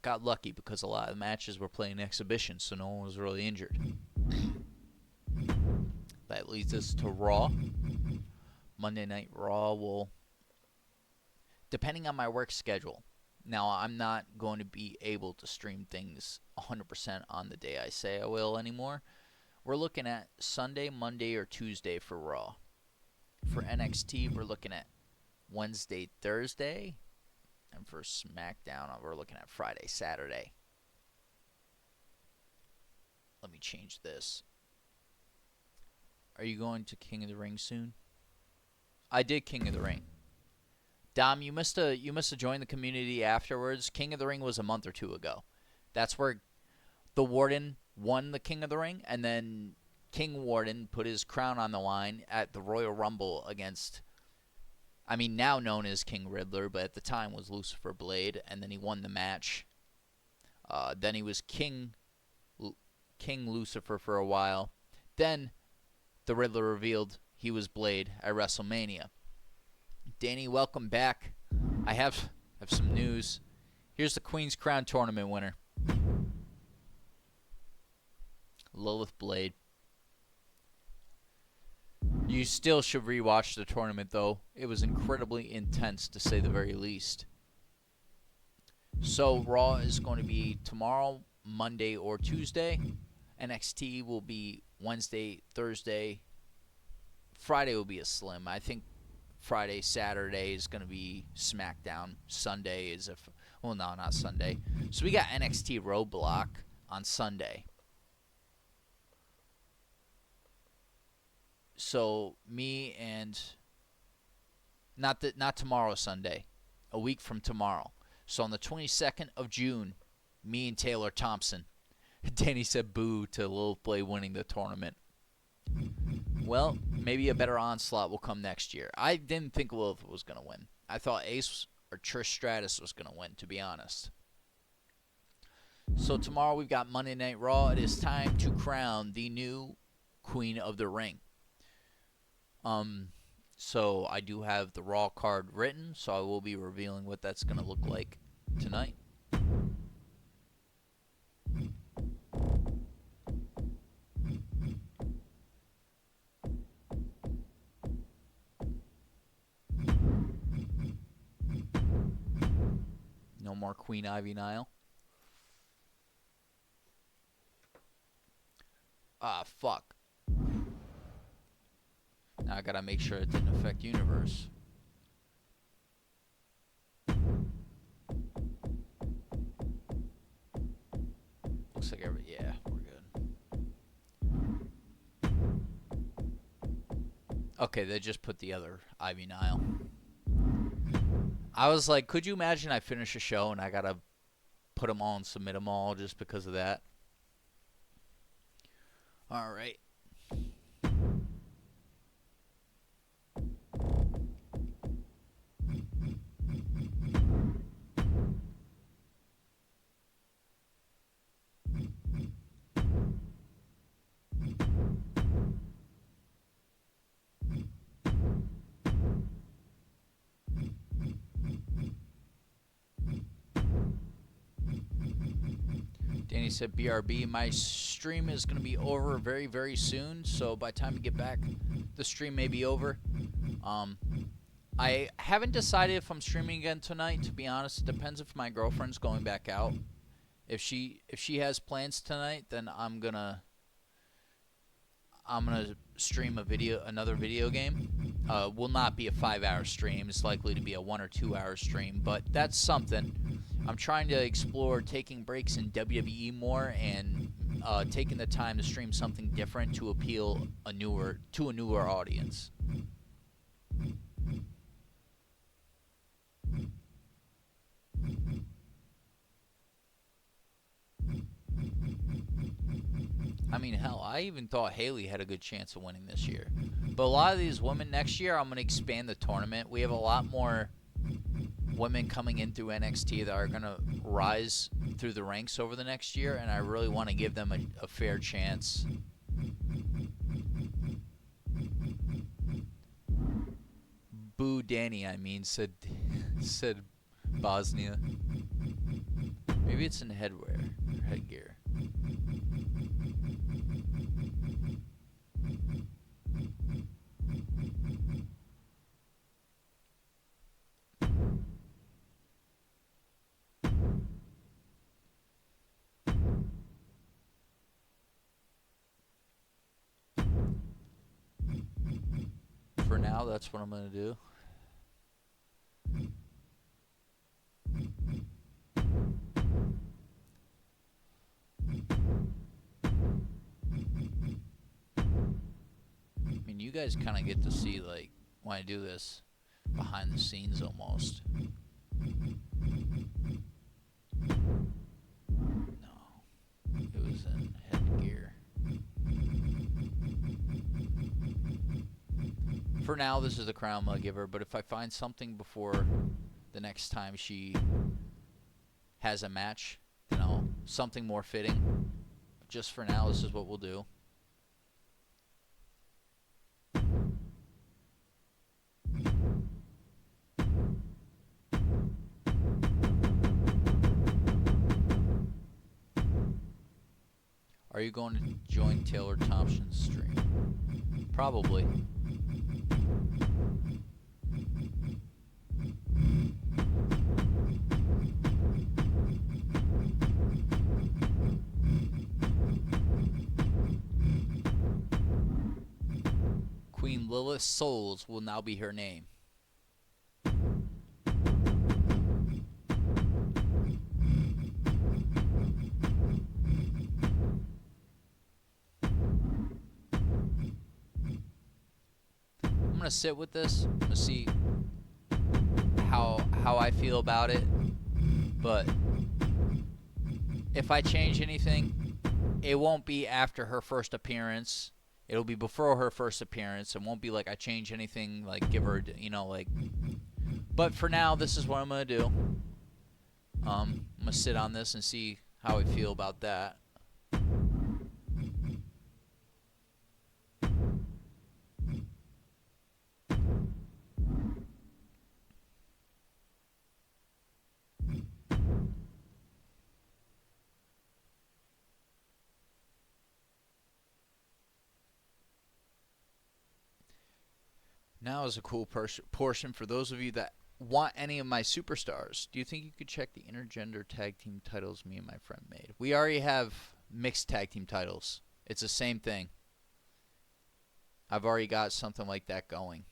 got lucky because a lot of the matches were playing exhibition, so no one was really injured. That leads us to Raw. Monday Night Raw will, depending on my work schedule. Now, I'm not going to be able to stream things 100% on the day I say I will anymore. We're looking at Sunday, Monday, or Tuesday for Raw. For NXT, we're looking at Wednesday, Thursday. And for SmackDown, we're looking at Friday, Saturday. Let me change this. Are you going to King of the Ring soon? I did King of the Ring. Dom, you must have joined the community afterwards. King of the Ring was a month or two ago. That's where the Warden won the King of the Ring, and then King Warden put his crown on the line at the Royal Rumble against, now known as King Riddler, but at the time was Lucifer Blade, and then he won the match. Then he was King Lucifer for a while. Then the Riddler revealed he was Blade at WrestleMania. Danny, welcome back. I have some news. Here's the Queen's Crown Tournament winner. Lilith Blade. You still should rewatch the tournament, though. It was incredibly intense, to say the very least. So, Raw is going to be tomorrow, Monday, or Tuesday. NXT will be Wednesday, Thursday. Friday will be a slim. I think Friday, Saturday is going to be SmackDown. Sunday is not Sunday. So we got NXT Roadblock on Sunday. So me and not tomorrow, Sunday, a week from tomorrow. So on the 22nd of June, me and Taylor Thompson. Danny said boo to Lilith Blade winning the tournament. Well, maybe a better onslaught will come next year. I didn't think Lilith was going to win. I thought Ace or Trish Stratus was going to win, to be honest. So tomorrow we've got Monday Night Raw. It is time to crown the new Queen of the Ring. So I do have the Raw card written, so I will be revealing what that's going to look like tonight. No more Queen Ivy Nile. Ah, fuck. Now I gotta make sure it didn't affect Universe. Looks like yeah, we're good. Okay, they just put the other Ivy Nile. I was like, could you imagine I finish a show and I gotta put them all and submit them all just because of that? All right. Danny said, BRB, my stream is going to be over very, very soon. So by the time we get back, the stream may be over. I haven't decided if I'm streaming again tonight, to be honest. It depends if my girlfriend's going back out. If she has plans tonight, then I'm gonna stream another video game. Will not be a 5-hour stream. It's likely to be a 1 or 2 hour stream, but that's something. I'm trying to explore taking breaks in WWE more and taking the time to stream something different to appeal to a newer audience. I mean, hell, I even thought Haley had a good chance of winning this year. But a lot of these women next year, I'm going to expand the tournament. We have a lot more women coming in through NXT that are going to rise through the ranks over the next year, and I really want to give them a fair chance. Boo Danny, I mean, said Bosnia. Maybe it's in headgear. For now, that's what I'm going to do. I mean, you guys kind of get to see, like, when I do this, behind the scenes almost. No, it was in headgear. For now, this is the crown I'm going to give her, but if I find something before the next time she has a match, you know, something more fitting, just for now, this is what we'll do. Are you going to join Taylor Thompson's stream? Probably. Queen Lilith Souls will now be her name. I'm gonna sit with this. I'm gonna see how I feel about it. But if I change anything, it won't be after her first appearance. It'll be before her first appearance. It won't be like I change anything, like give her, you know, like. But for now, this is what I'm gonna do. I'm gonna sit on this and see how I feel about that. Now is a cool portion for those of you that want any of my superstars. Do you think you could check the intergender tag team titles me and my friend made? We already have mixed tag team titles. It's the same thing. I've already got something like that going.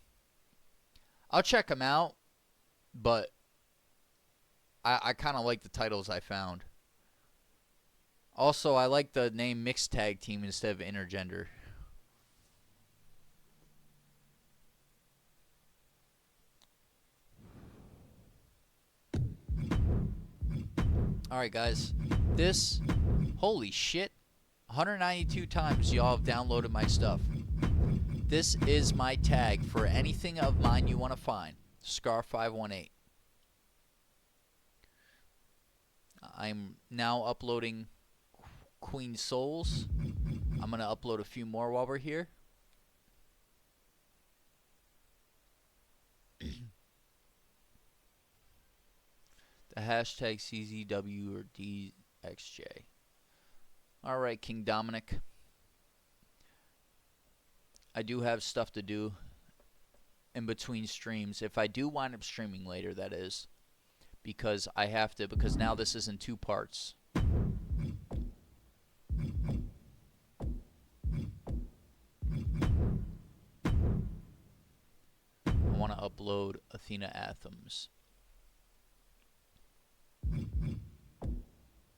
I'll check them out, but I kind of like the titles I found. Also, I like the name mixed tag team instead of intergender. Alright, guys. This, holy shit, 192 times y'all have downloaded my stuff. This is my tag for anything of mine you want to find. Scar518. I'm now uploading Queen Souls. I'm going to upload a few more while we're here. The hashtag CZW or DXJ. Alright, King Dominic. I do have stuff to do in between streams. If I do wind up streaming later, that is. Because I have to, because now this is in 2 parts. I want to upload Athena Anthems.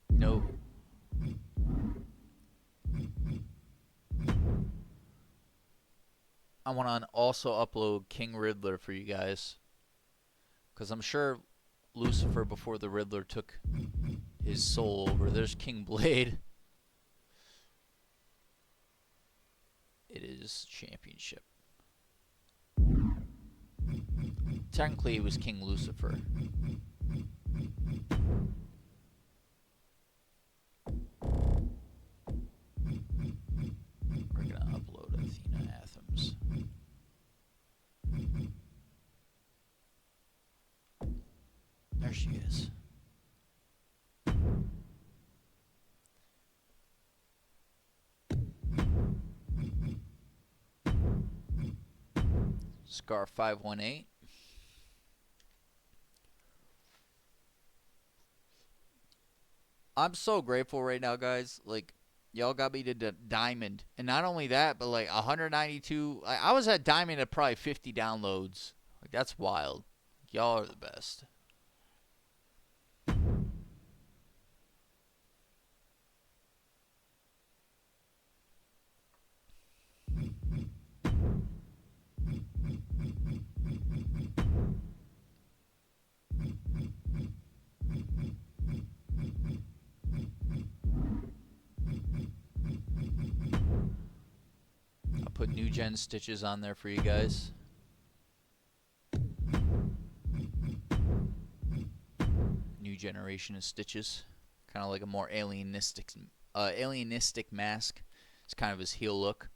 No. I want to also upload King Riddler for you guys. Because I'm sure Lucifer, before the Riddler took his soul over, there's King Blade. It is championship. Technically, it was King Lucifer. We're going to upload Athena Anthems. There she is. Scar518. I'm so grateful right now, guys. Like, y'all got me to diamond. And not only that, but like 192. I was at diamond at probably 50 downloads. Like, that's wild. Y'all are the best. I'll put new gen stitches on there for you guys. New generation of stitches. Kind of like a more alienistic mask. It's kind of his heel look.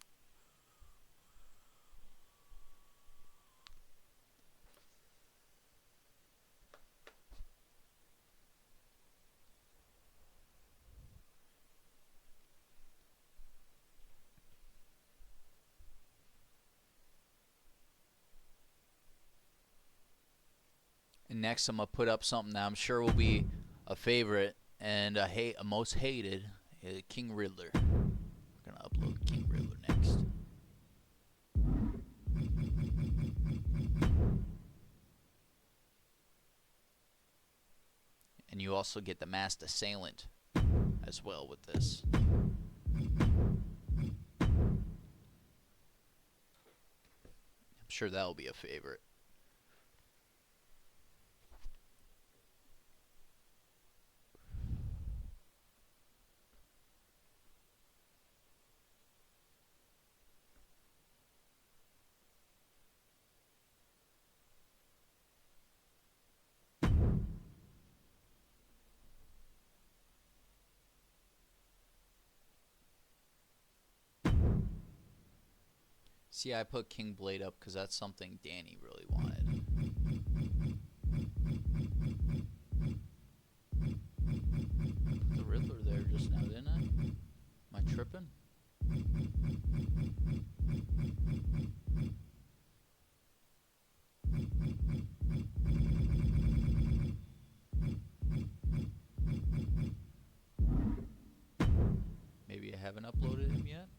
And next I'm going to put up something that I'm sure will be a favorite and a most hated, King Riddler. We're going to upload King Riddler next. And you also get the Masked Assailant as well with this. I'm sure that'll be a favorite. See, I put King Blade up because that's something Danny really wanted. I put the Riddler there just now, didn't I? Am I tripping? Maybe I haven't uploaded him yet?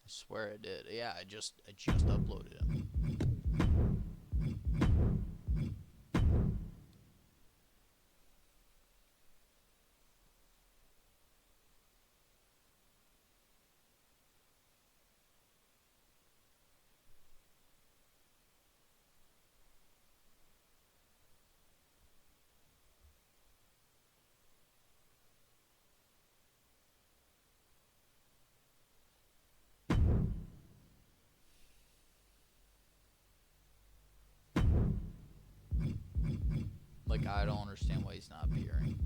I swear I did. Yeah, I just uploaded him. Like, I don't understand why he's not appearing.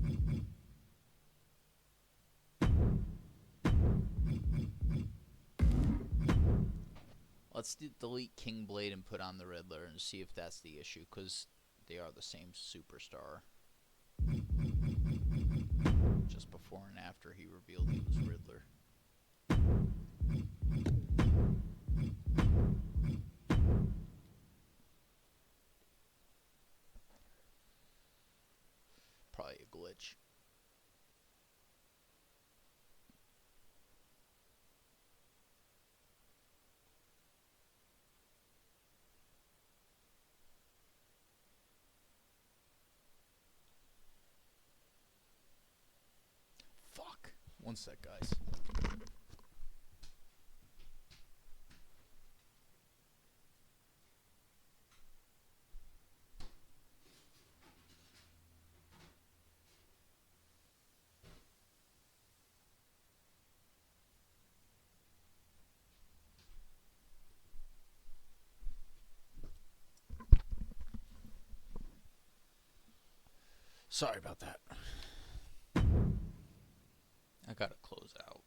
Let's delete King Blade and put on the Riddler and see if that's the issue, because they are the same superstar. Just before and after he revealed he was Riddler. Probably a glitch. Fuck. One sec, guys. Sorry about that. I gotta close out.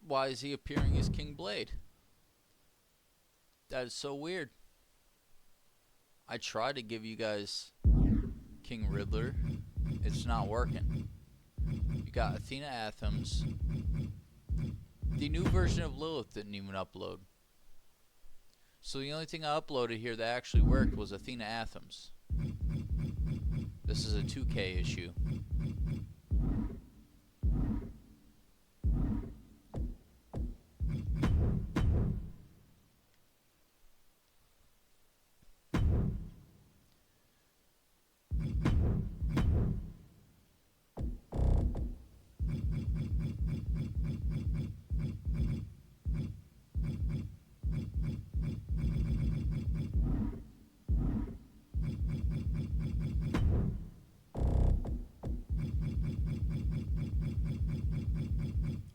Why is he appearing as King Blade? That is so weird. I tried to give you guys King Riddler. It's not working. You got Athena Athens. The new version of Lilith didn't even upload. So the only thing I uploaded here that actually worked was Athena Athens. This is a 2K issue.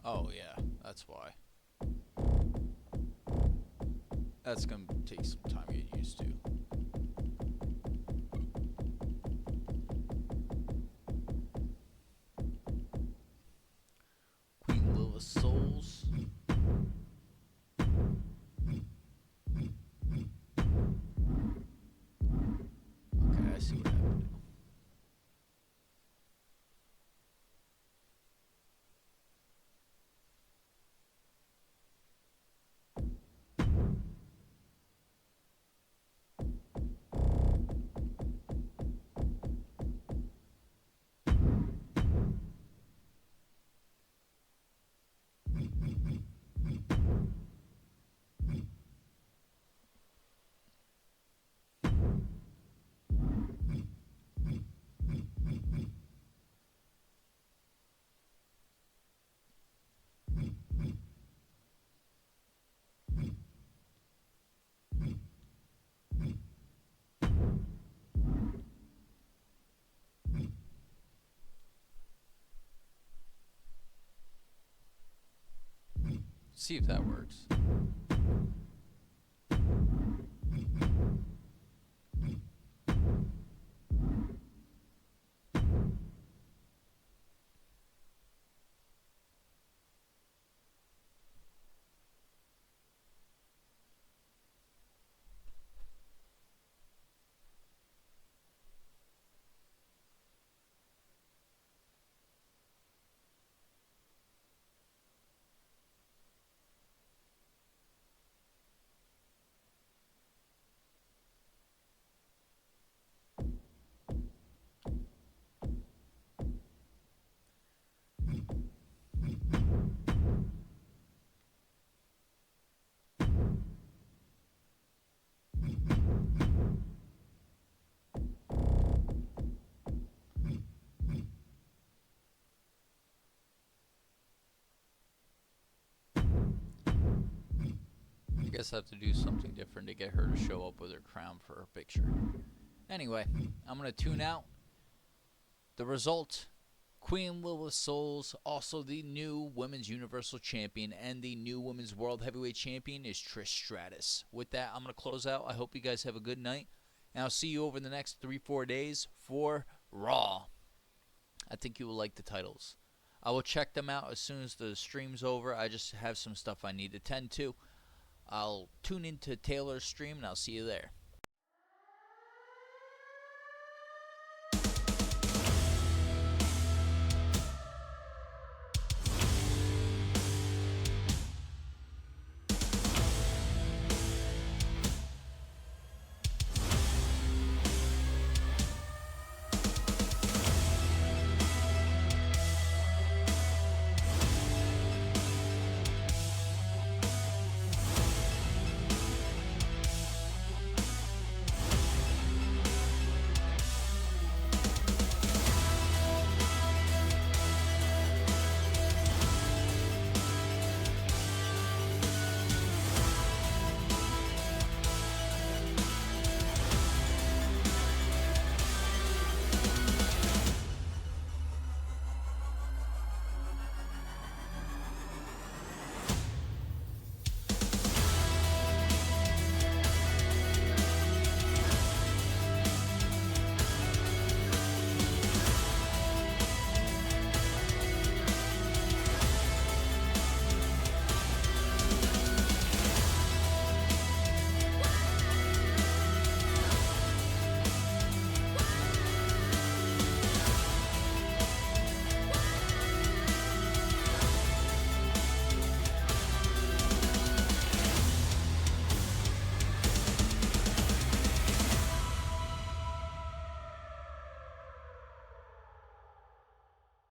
Oh yeah, that's why. That's gonna take some time to get used to. Queen Lilith Souls. Okay, I see what happened. See if that works. I guess I have to do something different to get her to show up with her crown for her picture. Anyway, I'm going to tune out. The result, Queen Lilith Souls, also the new Women's Universal Champion, and the new Women's World Heavyweight Champion is Trish Stratus. With that, I'm going to close out. I hope you guys have a good night, and I'll see you over the next 3-4 days for Raw. I think you will like the titles. I will check them out as soon as the stream's over. I just have some stuff I need to tend to. I'll tune into Taylor's stream, and I'll see you there.